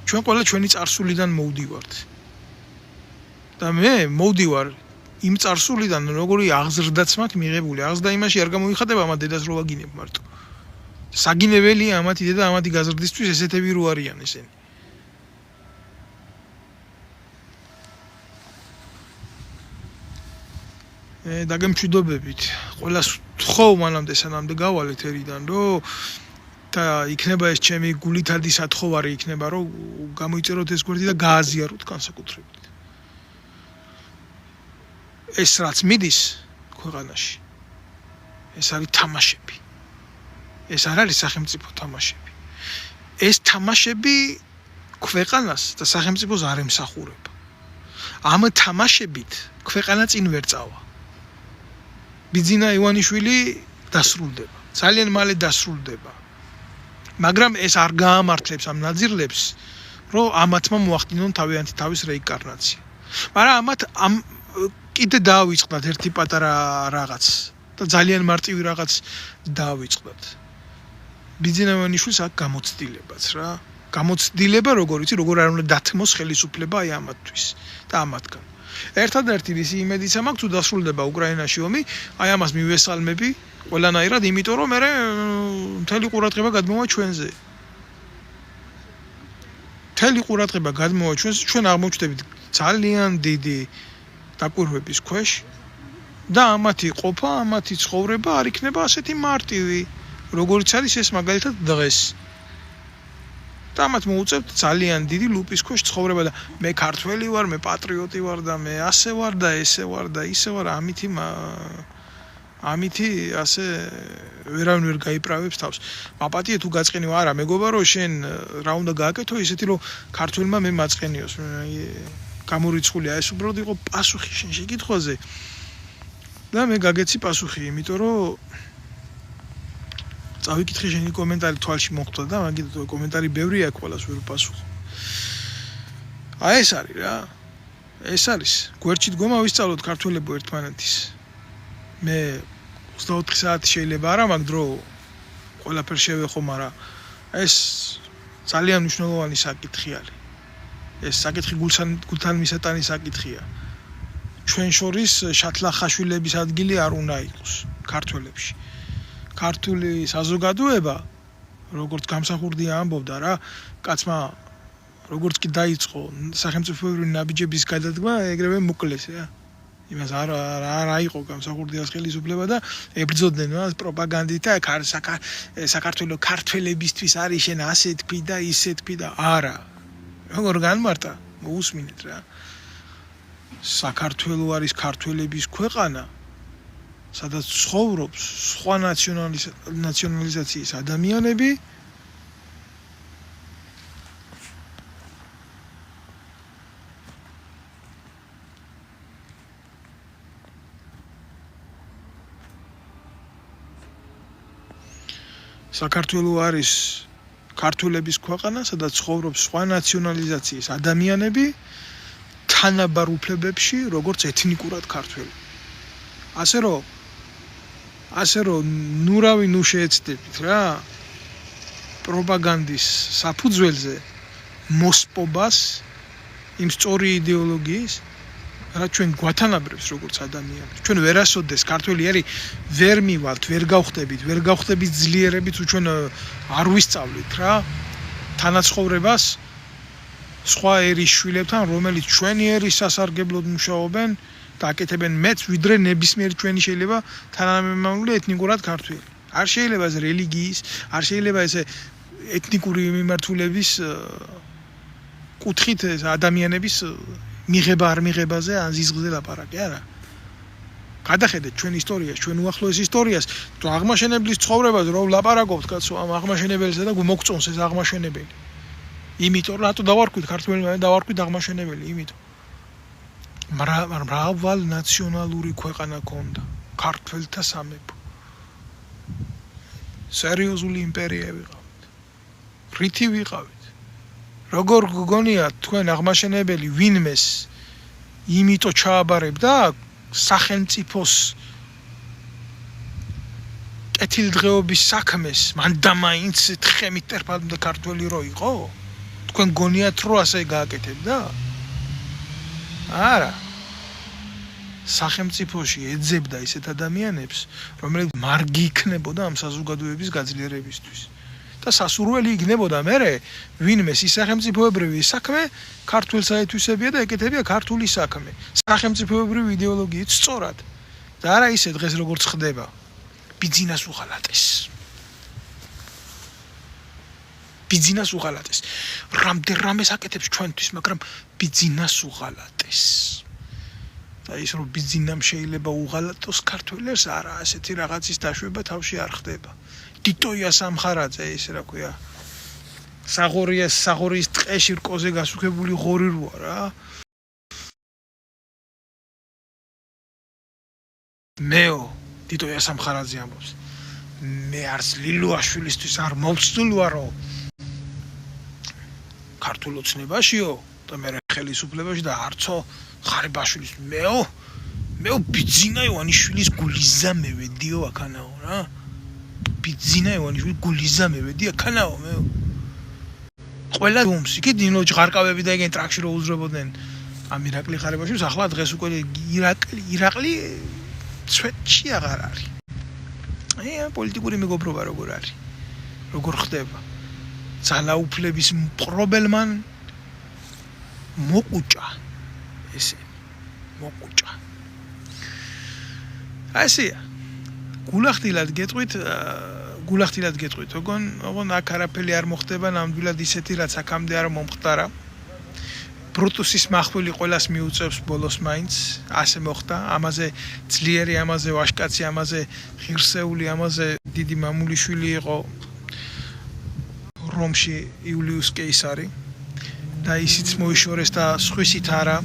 ჩვენ ყველა ჩვენი წარსულიდან მოვდივართ. და მე მოვდივარ იმ წარსულიდან როგორი აღზრდაც მაქვს მიღებული. აღზრდა იმაში არ გამოიხატება ამ დედას რო ვაგინებ მარტო. საგინებელია ამათი დედა ამათი გაზრდისთვის ესეთები რო არიან ესენი. დაგემშვიდობებით. ყველას ვთხოვ მანამდე სანამდე გავალეთ ერიდან, რომ და იქნება ეს ჩემი გულითადი სათხოვარი იქნება, რომ გამოიწეროთ ეს გვერდი და გააზიაროთ განსაკუთრებით. ეს რაც მიდის ქვეყანაში. ეს არის თამაშები. ეს არ არის სახელმწიფო თამაშები. ეს თამაშები ქვეყანას და სახელმწიფოს არ ემსახურება. ამ თამაშებით ქვეყანა წინ ვერ წავა. ბიძინა ივანიშვილი დასრულდება. ძალიან მალე დასრულდება. მაგრამ ეს არ გაამართლებს ამ ნაძირლებს, რომ ამათმა მოახდინონ თავიანთი თავის რეინკარნაცია. მაგრამ ამათ კიდე დაავიწყდათ ერთი პატარა რაღაც და ძალიან მარტივი რაღაც დაავიწყდათ. ბიძინა ივანიშვილს აქ გამოცდილებაც რა. გამოცდილება როგორ ვიცი, როგორ არ უნდა დათმოს ხელისუფლება აი ამათთვის და ამათგან. ერთადერთი ისი იმედიც მაქვს თუ დასრულდება უკრაინაში ომი, აი ამას მივესალმები ყველანაირად, იმიტომ რომ მე მთელი ყურადღება გადმოვა ჩვენზე. მთელი ყურადღება გადმოვა ჩვენზე, ჩვენ აღმოჩნდებით ძალიან დიდი დაკვირვების ქვეშ და ამათი ყოფა, ამათი ცხოვრება არ იქნება ასეთი მარტივი, როგორც არის ეს მაგალითად დღეს. და ამათ მოუწევთ ძალიან დიდი ლუპის ქვეშ ცხოვრება და მე ქართველი ვარ, მე პატრიოტი ვარ და მე ასე ვარ და ესე ვარ და ისე ვარ, ამითი ასე ვერავინ ვერ გაიправებს თავს. მაპატიე თუ გაწყენიო, არა, მეგონა რომ შენ რა უნდა გააკეთო ისეთი რომ ქართველმა მე მაწყენიოს. გამორიცხულია ეს უბრალოდ იყო პასუხი შენ შეკითხვაზე. და მე გაგეცი პასუხი, იმიტომ რომ წავიკითხე შენი კომენტარი თვალში მოხვდა და მაგით კომენტარი ბევრი აქვს ყველას ვერ პასუხო. აი ეს არის რა. ეს არის. გვერდში დგომა ვისწავლოთ ქართველებო ერთმანეთის. მე 24 საათი შეიძლება არა მაგ დრო ყველაფერს შევეხო, მაგრამ ეს ძალიან მნიშვნელოვანი საკითხი არის. ეს საკითხი გულთან მისატანი საკითხია. ჩვენ შორის შათლახაშვილების ადგილი არ უნდა იყოს ქართველებში. ქართული საზოგადოება, როგორც გამსახურდია ამბობდა რა, კაცმა როგორც კი დაიწყო სახელმწიფოებრივი ნაბიჯების გადადგმა, ეგრევე მოკლეს რა. იმას არ აიყო გამსახურდიას ხელისუფლება და ებრძოდნენ მას პროპაგანდით და საქართველოს ქართველებისთვის არის შენ ასე თქვი და ისე თქვი და არა. როგორ განმარტა? მოусმინეთ რა. საქართველოს არის ქართველების ქვეყანა. სადაც ცხოვრობს სხვა ნაციონალიზაციის ადამიანები საქართველოს არის ქართველების ქვეყანა, სადაც ცხოვრობს სხვა ნაციონალიზაციის ადამიანები თანაბარ უფლებებში, როგორც ეთნიკურად ქართველი. ასე რომ ნურავი ნუ შეეცდებით რა პროპაგანდის საფუძველზე მოსპობას იმ სწორი იდეოლოგიის რაც ჩვენ გვათანაბრებს როგორც ადამიანები. ჩვენ ვერასოდეს ქართველი არის ვერ მივალთ, ვერ გავხდებით ძლიერებით, ჩვენ არ ვისწავლით რა თანაცხოვრებას სხვა ერის შვილებთან, რომელიც ჩვენი ერის სასარგებლოდ მუშაობენ და აკეთებენ მეც ვიდრე ნებისმიერი ჩვენი შეიძლება თანამემამულე ეთნიკურად ქართველი. არ შეიძლება ეს რელიგიის, არ შეიძლება ეს ეთნიკური მიმართულების კუთხით ეს ადამიანების მიღება არ მიღებაზე ან ზიზღზე ლაპარაკი არა. გადახედეთ ჩვენ ისტორიას, ჩვენ უახლოეს ისტორიას, თუ აღმაშენებლის ცხოვრებას რო ვლაპარაკობთ, კაცო, ამ აღმაშენებელსა და მოგწონს ეს აღმაშენებელი. იმიტომ რატო დავარქვით ქართველმა დავარქვით აღმაშენებელი, იმიტომ. მრავალ ნაციონალური ქვეყანა ქონდა, ქართველთა სამეფო. სერიოზული იმპერია ვიყავით. რითი ვიყავით? როგორ გგონიათ თქვენ აღმაშენებელი ვინმეს იმიტომ ჩააბარებდა სახელმწიფოს კეთილდღეობის საქმეს, მან და მაინც თხემით ტერფად ქართველი რო იყო? თქვენ გონიათ რომ ასე გააკეთებდა? არა. სახელმწიფოში ეძებდა ისეთ ადამიანებს, რომლებიც მარგი იქნებოდა ამ საზოგადოების გაძლიერებისთვის. და სასურველი იქნებოდა მერე ვინმეს ის სახელმწიფოებრივი საქმე ქართულ საერთვისებია და ეკეთებია ქართული საქმე. სახელმწიფოებრივი იდეოლოგიით სწორად. და არა ისე დღეს როგორც ხდება. ბიძინას უღალატეს. ბიძინას უღალატეს. რამდენადაც აკეთებს ჩვენთვის, მაგრამ ბიძინას უღალატეს. და ის რომ ბიძინამ შეიძლება უღალატოს ქართველებს, არა, ასეთი რაღაცის დაშვება თავში არ ხდება. ტიტოია სამხარაძე, ის რა ქვია. საღორიის ტყეში რკოზე გასუქებული ღორი როა რა. მეო ტიტოია სამხარაძე ამბობს. მე არც ლილუაშვილისთვის არ მოვცდულ ვარო. ქართულ ოცნებაშიო და მე ხელისუფლებაში და არცო ხარიბაშვილის მეო ბიძინა ივანიშვილის გულიზა მევედიო აქანაო რა. ბიძინა ივანიშვილის გულიზა მევედი აქანაო მეო. ყველა დუმს იქ დინო ჭღარკავები და ეგენ ტრაქში რო უძრებოდნენ ამ ირაკლი ხარიბაშვილს, ახლა დღეს უკვე ირაკლი ცვეთში აღარ არის. პოლიტიკური მეგობრობა როგორ არის? როგორ ხდება? ძალაუფლების მპყრობელმან მოყუჭა ესე მოყუჭა. ასეა. გულახდილად გეტყვით, ოღონ აქ არაფერი არ მოხდება, ნამდვილად ისეთი რაც აქამდე არ მომხდარა. ბრუტუსის მახვილი ყველას მიუწევს ბოლოს მაინც, ასე მოხდა, ამაზე ძლიერი, ამაზე ვაშკაცი, ამაზე ღირსეული, ამაზე დიდი მამულიშვილი იყო რომში იულიუს კეისარი და ისიც მოიშორეს და სხვისით არა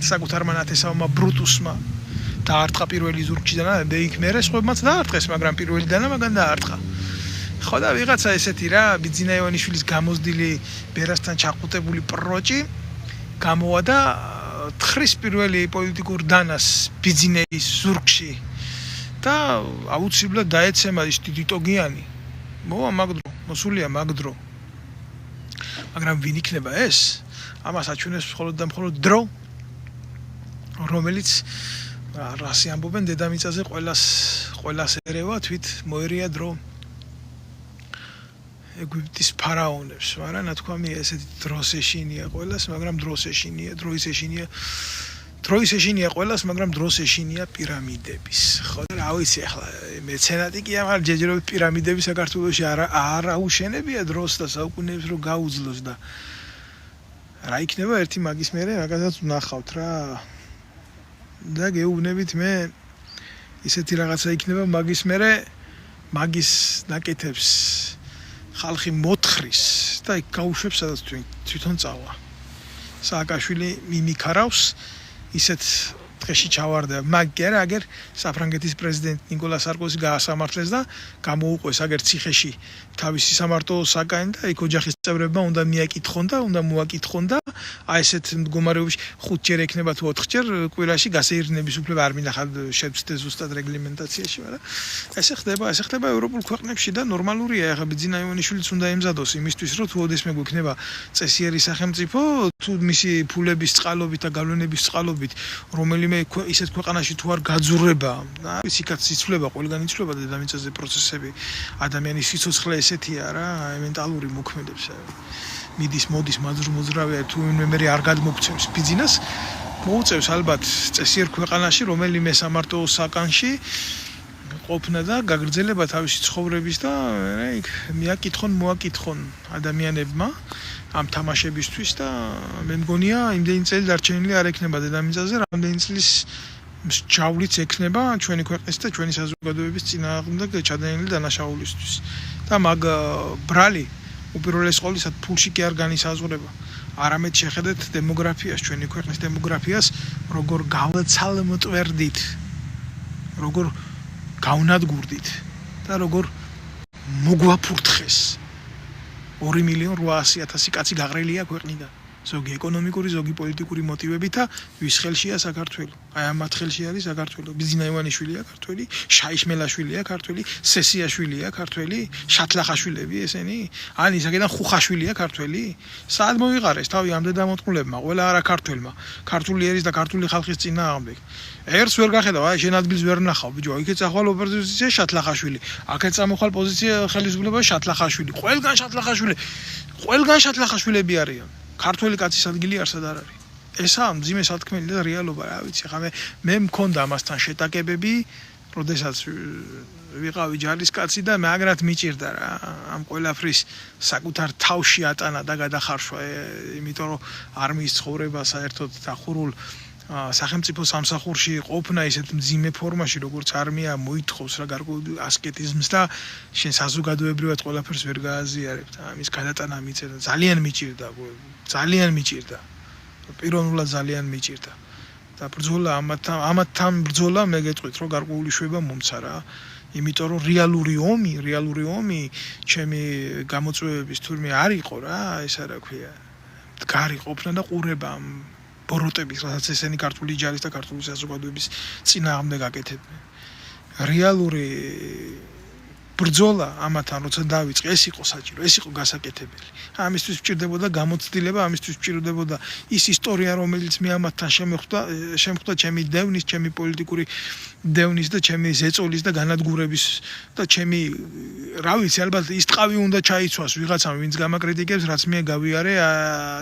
საკუთარმა ნათესავმა ბრუტუსმა დაარტყა პირველი ზურგში და იქ მერე სხვებმაც დაარტყეს, მაგრამ პირველიდანა მაგან დაარტყა. ხო და ვიღაცა ესეთი რა, ბიძინა ივანიშვილის გამოზდილი ბერასთან ჩაყუტებული პროჭი გამოვა და თხრის პირველი პოლიტიკურ დანას ბიძინეის ზურგში და აუცილებლად დაეცემა ის ტიტოგიანი. მოვა მაგდრო, მოსულია მაგდრო. მაგრამ ვინ იქნება ეს? ამას აჩვენებს მხოლოდ და მხოლოდ დრო, რომელიც რასი ამბობენ დედამიწაზე ყველას ერევა, თვით მოერია დრო. ეგვიპტის ფარაონებს, მაგრამ ნათქვამია ესეთი დროს ეშინია ყველას, მაგრამ დროს ეშინია ყველას, მაგრამ დროს ეშინია პირამიდების. ხო და რა ვიცი ახლა მეცენატი კი ამარ ჯეჯერობით პირამიდები საქართველოში არ აუშენებია დროს და საუკუნეებს რო გაუძლოს და რა იქნება ერთი მაგის მერე რაღაცას ვნახავთ რა. და გეუბნებით მე ისეთი რაღაცა იქნება მაგის მერე მაგის ნაკეთებს ხალხი მოთხრის და იქ გაუშვებს სადაც თვითონ წავა. სააკაშვილი მიმიქარავს ისეთ დღეში ჩავარდება. მაგრამ აგერ საფრანგეთის პრეზიდენტ ნიკოლა სარკოზი გაასამართლეს და გამოუყვეს აგერ ციხეში თავისი სამარტო საკანი და იქ ოჯახის წევრებმა უნდა მიაკითხონ და უნდა მოაკითხონ და აი ესეთ მდგომარეობაში 5 ჯერ ექნება თუ 4 ჯერ კვირაში გასეირნების უფლება არ მინახავთ შეცდეთ ზუსტად რეგლამენტაციაში, მაგრამ ესე ხდება ევროპულ ქვეყნებში და ნორმალურია. ახლა ბიძინა ივანიშვილიც უნდა ემზადოს იმისთვის, რომ თუ ოდესმე გვექნება წესიერი სახელმწიფო, თუ მისი ფულების წყალობით და გავლენების წყალობით რომელიმე ისეთ ქვეყანაში თუ არ გაძურება, ისიქაც იცვლება, ყველგან იცვლება დედამიწაზე პროცესები, ადამიანის სიცოცხლე ესეთია რა, მენტალური მოქმედებს. მოდის მოძრავია თუ მე არ გადმოგცემს ბიძინას, მოუწევს ალბათ წესიერ ქვეყანაში რომელიმე სამარტო საკანში ყოფნა და გაგრძელება თავისი ცხოვრების და იქ მოაკითხონ ადამიანებმა ამ თამაშებისთვის და მე მგონია იმდენი წელი დარჩენილი არ ექნება დედამიწაზე, რამდენი წლის მსჯავრიც ექნება ჩვენი ქვეყნის და ჩვენი საზოგადოების წინააღმდეგ ჩადენილი დანაშაულისთვის. და მაგ ბრალი უპირველეს ყოვლისა ფულში კი არ განისაზღვრება. არამედ შეხედეთ დემოგრაფიას, ჩვენი ქვეყნის დემოგრაფიას, როგორ გავცალმტვერდით, როგორ გავნადგურდით და როგორ მოგვაფურთხეს 2,800,000 კაცი გაყრილია ქვეყნიდან. ზოგი ეკონომიკური, ზოგი პოლიტიკური მოტივებით და ვის ხელშია საქართველო? აი ამათ ხელში არის საქართველო. ბიზინა ივანიშვილია ქართველი, შაიშმელაშვილია ქართველი, სესიაშვილია ქართველი, შატლახაშვილები ესენი? ან ისაკიდან ხუხაშვილია ქართველი? სად მოიყარეს თავი ამ დედამოწყულებმა, ყველა არა ქართველმა, ქართული ერის და ქართული ხალხის წინააღმდეგ. ერთს ვერ გახედავ, აი შენ ადგილს ვერ ნახავ, ბიჭო, იქეთ ახვალ ოპოზიცია შატლახაშვილი, აქეთ წამოხვალ პოზიცია ხელისუფლება შატლახაშვილი, ყველგან შატლახაშვილები არიან. ქართველი კაცის ადგილი არსად არ არის. ესაა მძიმე სათქმელი და რეალობა, რა ვიცი, ხა მე მქონდა ამასთან შეტაკებები, როდესაც ვიყავი ჯარისკაცი და მაგრად მიჭირდა რა, ამ ყველაფრის საკუთარ თავში ატანა და გადახარშვა, იმიტომ რომ არმიის ცხოვრება საერთოდ დახურულ სახელმწიფო სამსახურში ყოფნა ისეთ მძიმე ფორმაში, როგორც არმია მოითხოვს რა გარკვეულ ასკეტიზმს და შენ საზოგადოებრივად ყველაფერს ვერ გააზიარებ და ამის გადატანა მიწერდა, ძალიან მიჭირდა. პიროვნულად ძალიან მიჭირდა. და ბრძოლა ამათთან ბრძოლა მე გეტყვით, რომ გარკვეული შვება მომცა რა. იმიტომ რომ რეალური ომი ჩემი გამოწვევების თურმე არ იყო რა, ესა რა ქვია. მდგარი ყოფნა და ყურება ბოროტების, რასაც ესენი ქართული ჯარის და ქართული საზოგადოების წინააღმდეგ აკეთებდნენ. რეალური ბრძოლა ამათთან როცა დავიწყე, ეს იყო საჭირო, ეს იყო გასაკეთებელი. ამისთვის ვჭირდებოდა გამოცდილება, ამისთვის ვჭირდებოდა ის ისტორია, რომელიც მე ამათთან შემხვდა ჩემი დევნის, ჩემი პოლიტიკური დევნის და ჩემი ზეწოლის და განადგურების და ჩემი, რა ვიცი, ალბათ ის ტყავი უნდა ჩაიცვას ვიღაცამ, ვინც გამაკრიტიკებს, რაც მე გავიარე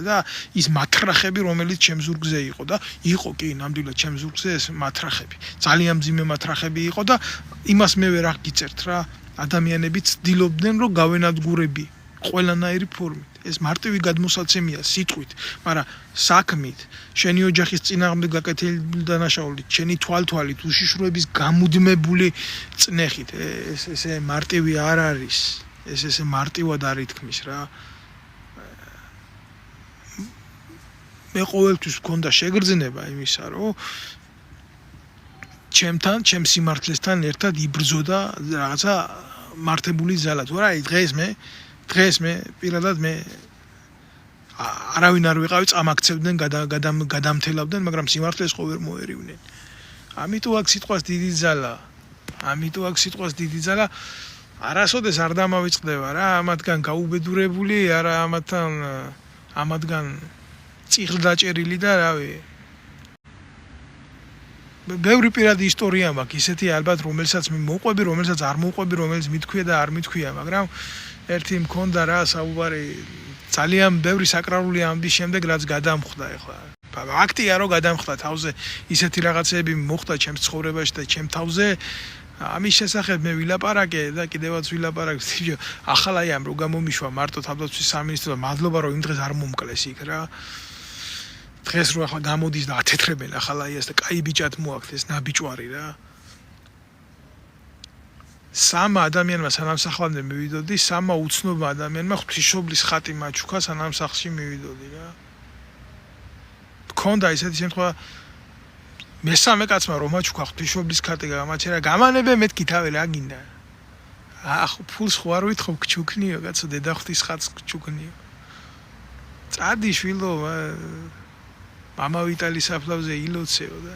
და ის მათრახები, რომელიც ჩემ ზურგზე იყო და იყო კი, ნამდვილად ჩემ ზურგზე ეს მათრახები. ძალიან მძიმე მათრახები იყო და იმას მე ვერ აღგიწერთ რა. ადამიანები ცდილობდნენ რომ გავენადგურები ყველანაირი ფორმით. ეს მარტივი გადმოსაცემია სიტყვით, მაგრამ საქმით, შენი ოჯახის წინააღმდეგ გაკეთებული დანაშაულით, შენი თვალთვალით, უშიშროების გამუდმებული წნეხით, ესე მარტივი არ არის. ესე მარტივად არ ითქმის რა. მე ყოველთვის მქონდა შეგრძნება იმისა, რომ ჩემ სიმართლესთან ერთად იბრძოდა რაღაცა მართებული ძალა. თუ არა, დღეს მე პირადად არავინ არ ვიყავი, წამაქცევდნენ, გადამთელავდნენ, მაგრამ სიმართლეს ხო ვერ მოერივნენ. ამიტომ აქ სიტყვას დიდი ძალა, არასოდეს არ დამავიწყდება რა, ამათგან გაუბედურებული, არა ამათგან წიღლდაჭერილი და რავი. ბევრი პირადი ისტორია მაქვს, ისეთი ალბათ, რომელსაც მე მოყვები, რომელსაც არ მოყვები, რომელიც მithქვია და არ მithქვია, მაგრამ ერთი მქონდა რა საუბარი, ძალიან ბევრი საკრალური ამბის შემდეგ, რაც გადამხვდა ეხლა. ფაქტია რომ გადამხვდა თავზე, ისეთი რაღაცები მოხდა ჩემს ცხოვრებაში და ჩემ თავზე, ამის შესახებ მე ვილაპარაკე და კიდევაც ვილაპარაკე, ახლა აი ამ რო გამომიშვა მარტო თავდაცვის სამინისტრო, მადლობა რომ იმ დღეს არ მომკლეს იქ რა. დღეს რო ახლა გამოდის და ათეთრებენ ახლა ეს და კაი ბიჭად მოაქცეს ნაბიჭვარი რა. სამა ადამიანმა სანამსახლამდე მივიდოდი, სამა უცნობმა ადამიანმა ღვთისმშობლის ხატი მაჩუქა სანამსახლში მივიდოდი რა. მქონდა ისეთი შემთხვევა, მესამე კაცმა რომ მაჩუქა ღვთისმშობლის ხატი გამაჩერა, გამანებე მეთქი თავი რა გინდა. ფულს ხო არ ვითხოვ გჩუქნიო, კაცო, დედა ღვთის ხატს გჩუქნიო. წადი შვილო, მამა ვიტალის საფლავზე ილოცეო და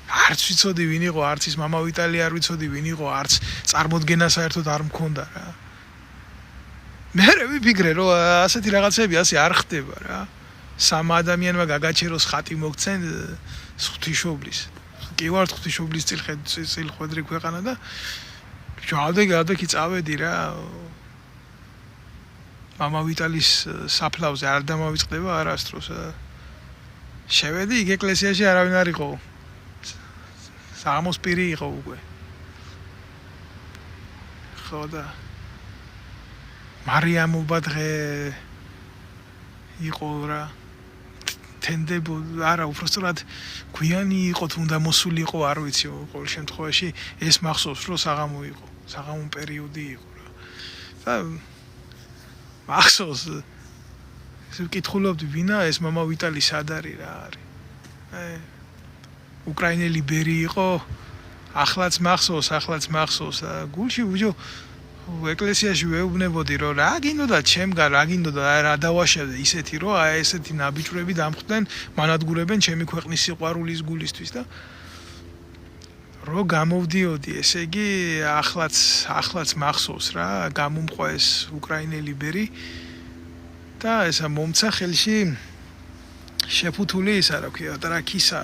არც ვიცოდი ვინ იყო, არც ის მამა ვიტალი არ ვიცოდი ვინ იყო, არც წარმოდგენა საერთოდ არ მქონდა რა. მე ვიფიქრე რომ ასეთი რაღაცები ასე არ ხდება რა. სამ ადამიანმა გაგაჩეროს ხატი მოგცენ ღვთისმშობლის. კი ვარ ღვთისმშობლის წილხვედრი ქვეყანა და ჯავდე წავედი რა. მამა ვიტალის საფლავზე არ დამავიწყდება არასდროს. შევედი იქ ეკლესიაში არავინ არ იყო. სამოსპირი იყო უკვე. ხო და მარიამობა დღე იყო რა. თენდებო არა უბრალოდ გვიანი იყო თუ უნდა მოსული იყო არ ვიცი ყოველ შემთხვევაში ეს მახსოვს რომ საღამო პერიოდი იყო რა და მახსოვს ვკითხულობდი ვინა ეს მამა ვიტალი სად არის რა არის უკრაინელი ბერი იყო ახლაც მახსოვს გულში უჯო ეკლესიაში ვეუბნებოდი რომ რა გინდოდა ჩემგან რა გინდოდა რა დავაშავდე ისეთი რომ აი ესეთი ნაბიჯვრები დამხვდნენ მანადგურებენ ჩემი ქვეყნის სიყვარულის გულისთვის და რო გამოვდიოდი ესე იგი ახლაც მახსოვს რა გამომყვა ეს უკრაინელი ბერი და ესა მომცა ხელში შეფუთული ისა რა ქვია ტრაკისა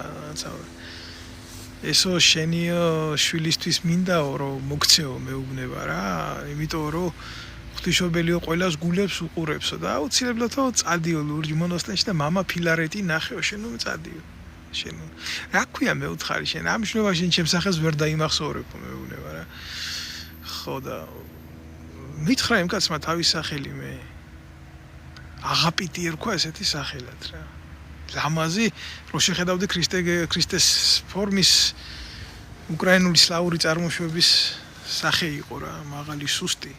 ესო შენი შვილისთვის მინდაო რომ მოგცეო მეუბნება რა იმიტომ რომ ღვთისმშობელიო ყველას გულებს უყურებსო და აუცილებლად წადიო ლურჯ მონასტერში და მამა ფილარეტი ნახეო შენ წადიო შენ რა ქვია მეუთხარი შენ ამ შნობაში შენ ჩემს სახელს ვერ დაიმახსოვრებო მეუბნება რა ხო და მითხრა იმ კაცმა თავის სახელი მე აღაპიტი ერქვა ესეთი სახელად რა ლამაზი რო შეხედავდი ქრისტეს ფორმის უკრაინული სლავური წარმოშობის სახე იყო რა მაღალი სუსტი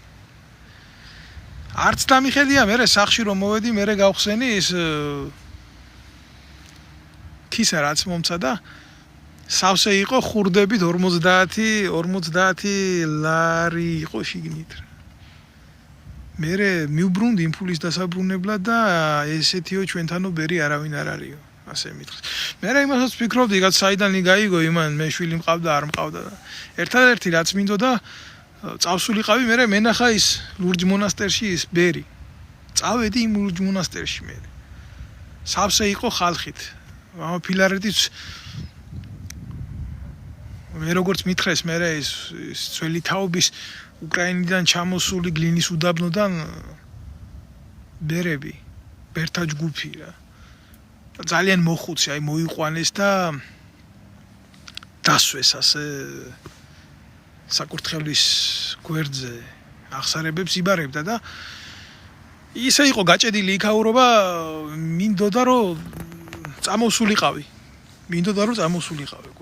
არც დამიხედია მე სახში რომ მოვედი მე გავხსენი ის ქისა რაც მომცა და სავსე იყო ხურდებით 50 ლარი იყო შიგნით მე მიუბრუნდი იმფულის დასაბრუნებლად და ესეთიო ჩვენთანო ბერი არავინ არ არისო ასე მითხრეს მე იმასაც ვფიქრობდი რაც საიდანი გაიგო იმან მე შვილი მყავდა არ მყავდა და ერთადერთი რაც მინდოდა წავსულიყავი მე მენახა ის ლურჯ მონასტერში ის ბერი წავედი იმ ლურჯ მონასტერში მე სავსე იყო ხალხით მამა ფილარეტიც მე როგორც მითხრეს მე ის ძველი თაობის უკრაინიდან ჩამოსული გლინის უდაბნოდან ბერები ბერთა ჯგუფი რა ძალიან მოხუცი აი მოიყვანეს და დასვეს ასე საკურთხევლის გვერდზე აღსარებებს იბარებდა და ისე იყო გაჭედილი იქაურობა მინდოდა რომ წამოსულიყავი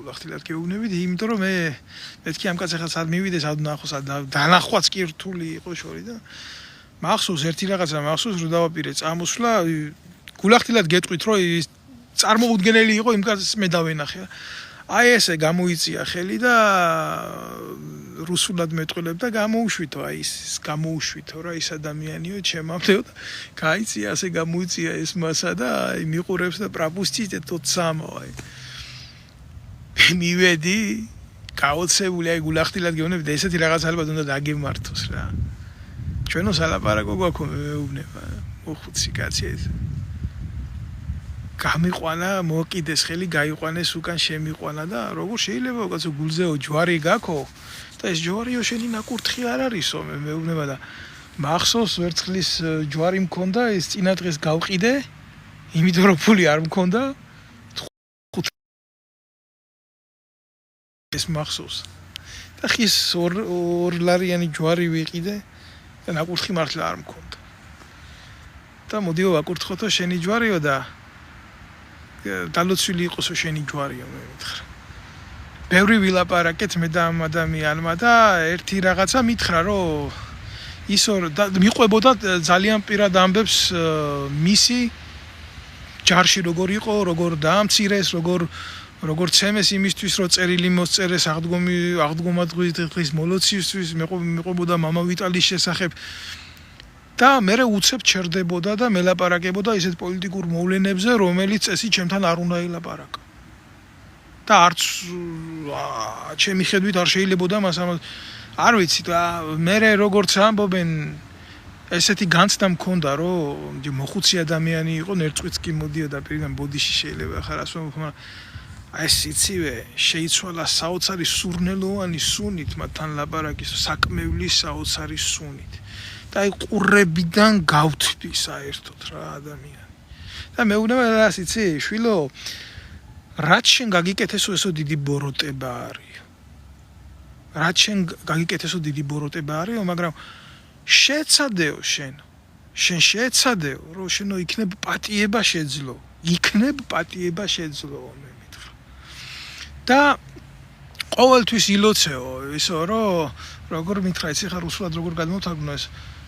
გულახდილად გეუბნებით იმიტომ რომ მეთქი ამ კაცს ახლა სად მივიდე სად ნახო სად დანახვაც კი რთული იყო შორი და მახსოვს ერთი რაღაცა რომ დავაპირე წამოსვლა გულახდილად გეტყვით რომ ის წარმოუდგენელი იყო იმ კაცს მე დავენახე აი ესე გამოიწია ხელი და რუსულად მეტყვილებდა გამოუშვითო აი ის გამოუშვითო რა ის ადამიანიო ჩემამდეო და გაიწია ასე გამოიწია ეს მასა და აი მიყურებს და პრაპუსტით tot samo აი მივედი გაოცებული აი გულახდილად გეუბნები და ესეთი რაღაც ალბათ უნდა დაგემართოს რა ჩვენო სალაპარაკო გვაქვს მეუბნება მოხუცი კაცი ეს გამიყვანა მოკიდეს ხელი გაიყვანეს უკან შემიყვანა და როგორ შეიძლება კაცო გულზეო ჯვარი გაქო და ეს ჯვარიო შენი ნაკურთხი არ არისო მეუბნება და მახსოვს ვერცხლის ჯვარი მქონდა ეს წინა დღეს გავყიდე იმიტომ რომ ფული არ მქონდა ეს მახსოვს და ხის 2 ლარიანი ჯვარი ვიყიდე და ნაკურთხი მართლა არ მქონდა და მოდიო ვაკურთხოთო შენი ჯვარიო და დალოცვილი იყოსო შენი ჯვარიო მე მითხრა ბევრი ვილაპარაკეთ მე და ამ ადამიანმა და ერთი რაღაცა მითხრა რომ ისო მიყვებოდა ძალიან პირად ამბებს მისი ჯარში როგორ იყო როგორ დაამცირეს როგორ ცემეს იმისთვის რომ წერილი მოსწერეს აღდგომადღვის მოლოცისთვის მეყვებოდა მამა ვიტალის შესახებ და მე უცებ ჩერდებოდა და მელაპარაკებოდა ისეთ პოლიტიკურ მოვლენებზე რომელიც წესი ჩემთან არ უნდა ელაპარაკა და არც ჩემი ხედვით არ შეიძლებოდა მას არ ვიცი და მე როგორც ამბობენ ესეთი განცდა მქონდა რომ მოხუცი ადამიანი იყო ნერწყვიც კი მოდიოდა პირიდან ბოდიში შეიძლება ხარ ასე მაგრამ ეს იცივე შეიცვალა საოცარი სურნელოვანი სუნით მათთან ლაპარაკის საკმევლის საოცარი სუნით და აი ყურებიდან გავთვი საერთოდ რა ადამიანი და მეუბნება რას იცი შვილო რაც შენ გაგიკეთესო ესო დიდი ბოროტება არისო მაგრამ შეცადეო შენ შეცადეო რომ შენო იქნებ პატიება შეძლო იქნებ პატიება შეძლო მე მითხრა. და ყოველთვის ილოცეო ისო რომ როგორ მითხრა იცი ხარ უსულად როგორ გადმოვთარგმნო ეს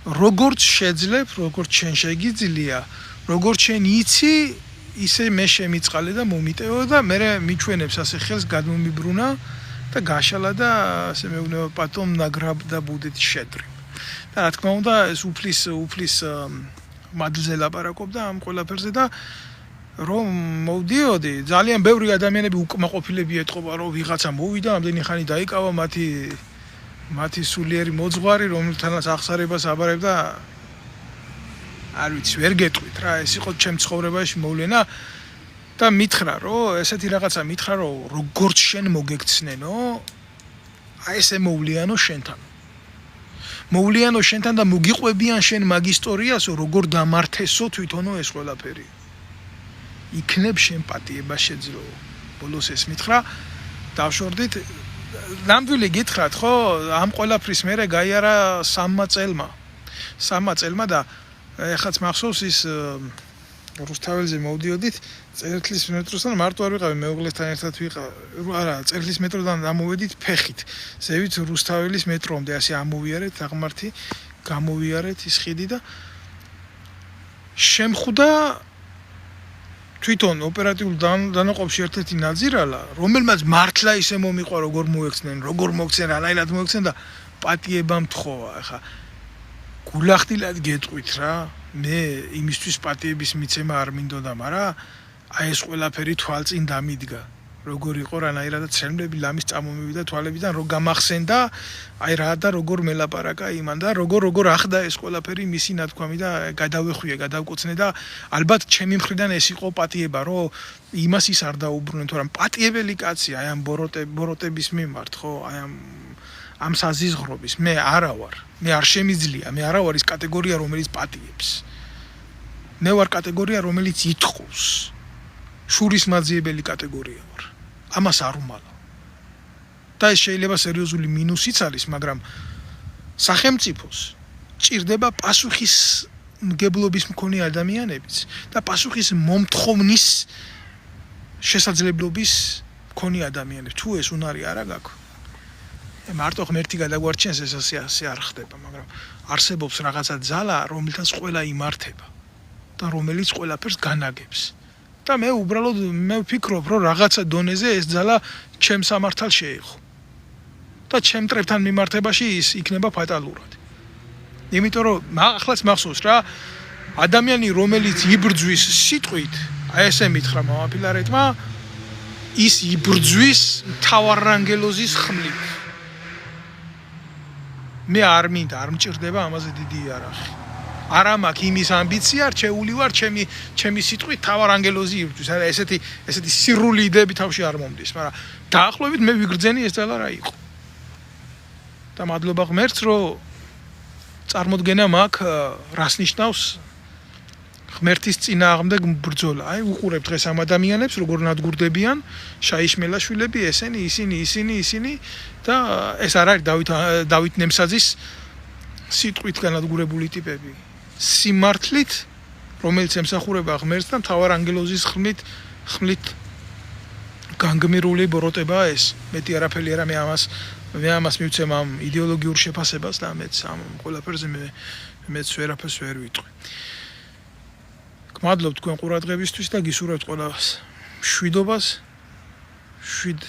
როგორც შეძლებ როგორც შენ შეგიძლია როგორც შენ იცი ისე მე შემიწყალე და მომიტევო და მე მიჩვენებს ასე ხელს გადმომიბრუნა და გაშალა და ასე მეუბნება პატომ ნაგრაბ და ბუდეთ შედრი და რა თქმა უნდა ეს უფლის მადლზე ლაპარაკობდა ამ ყველაფერზე და რომ მოვდიოდი ძალიან ბევრი ადამიანები უკმაყოფილები ეთყობა რომ ვიღაცა მოვიდა ამდენი ხანი დაიკავა მათი სულიერი მოძღვარი რომელთანაც აღსარებას აბარებდა არ ვიცი ვერ გეტყვით რა ეს იყო ჩემ ცხოვრებაში მოვლენა და მითხრა რომ ესეთი რაღაცა მითხრა რომ როგორც შენ მოგექცნენო აი ესე მოვლიანო შენთან და მოგიყვებიან შენ მაგ ისტორიასო როგორ დამართესო თვითონო ეს ყველაფერი იქნებ შენ პატიება შეძლო ბოლოს ეს მითხრა დავშორდით ნამდვილი გითხრათ ხო ამ ყველაფრის მერე გაიარა 3 წელმა და ეხაც მახსოვს ის რუსთაველზე მოვდიოდით წერტლის მეტროსთან მარტო არ ვიყავი მეუღლესთან ერთად არა წერტლის მეტროდან ამოვედით ფეხით ზევით რუსთაველის მეტრომდე ასე ამოვიარეთ აღმართი გამოვიარეთ ის ხიდი და შემხვდა თვითონ ოპერატიულ დანაყოფში ერთ-ერთი ნაძირალა რომელმაც მართლა ისე მომიყვა როგორ მოექცნენ რანაირად მოექცნენ და პატიება მთხოვა ახლა გულახდილად გეტყვით რა მე იმისთვის პატიების მიცემა არ მინდოდა მაგრამ აი ეს ყველაფერი თვალწინ დამიდგა როგორ იყო რანაირადაც ცემლები ლამის წამომივიდა თვალებიდან რო გამახსენდა აი რა და როგორ მელაპარაკა იმან და როგორ ახდა ეს ყველაფერი მისი ნათქვამი და გადავეხვიე გადავკოცნე და ალბათ ჩემი მხრიდან ეს იყო პატიება რომ იმას ის არ დაუბრუნე თორემ პატიებელი კაცი აი ამ ბოროტების მიმართ ხო აი ამ საზიზღრობის მე არა ვარ მე არ შემიძლია მე არა ვარ ის კატეგორია რომელიც პატიებს მე ვარ კატეგორია რომელიც ითხოვს შურისმაძიებელი კატეგორია ვარ ამას არ უმალავ და ეს შეიძლება სერიოზული მინუსიც არის მაგრამ სახელმწიფოს ჭირდება პასუხისმგებლობის მქონე ადამიანებიც და პასუხის მომთხოვნის შესაძლებლობის მქონე ადამიანები თუ ეს უნარი არა გაქვს მარტო ღმერთი გადაგვარჩენს ეს ასე არ ხდება მაგრამ არსებობს რაღაცა ძალა რომელთაც ყველა იმართება და რომელიც ყველაფერს განაგებს და მე უბრალოდ მე ვფიქრობ რომ რაღაცა დონეზე ეს ძალა ჩემ სამართალ შეეხო და ჩემ წრებთან მიმართებაში ის იქნება ფატალურად იმიტომ რომ ახლაც მახსოვს რა ადამიანი რომელიც იბრძვის სიტყვით აი ესე მითხრა მამაფილარეთმა ის იბრძვის მთავარანგელოზის ხმლით მე არ მინდა არ მჭირდება ამაზე დიდი იარაღი არა მაქვს იმის ამბიცია რჩეული ვარ ჩემი სიტყვით თავარანგელოზი იბრძვის არა ესეთი სირული იდეები თავში არ მომდის მაგრამ დაახლოებით მე ვიგრძენი ეს ძალა რა იყო და მადლობა ღმერთს რომ წარმოდგენა მაქვს რას ნიშნავს ღმერთის წინააღმდეგ ბრძოლა აი უყურებ დღეს ამ ადამიანებს როგორ ნადგურდებიან შაიშმელაშვილები ესენი ისინი და ეს არ არის დავით ნემსაძის სიტყვით განადგურებული ტიპები სიმართლით რომელიც ემსახურება ღმერთს და მთავარანგელოზის ხმლით განგმირული ბოროტებაა ეს მეტი არაფერი არა მე ამას მივცემ ამ იდეოლოგიურ შეფასებას და მეც ამ ყველაფერზე მეც ვერაფერს ვერ ვიტყვი გმადლობთ თქვენ ყურადღებისთვის და გისურვებთ ყველას მშვიდობას შვიდ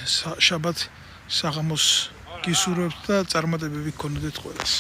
შაბათ საღამოს გისურვებთ და წარმატებები გქონოდეთ ყველას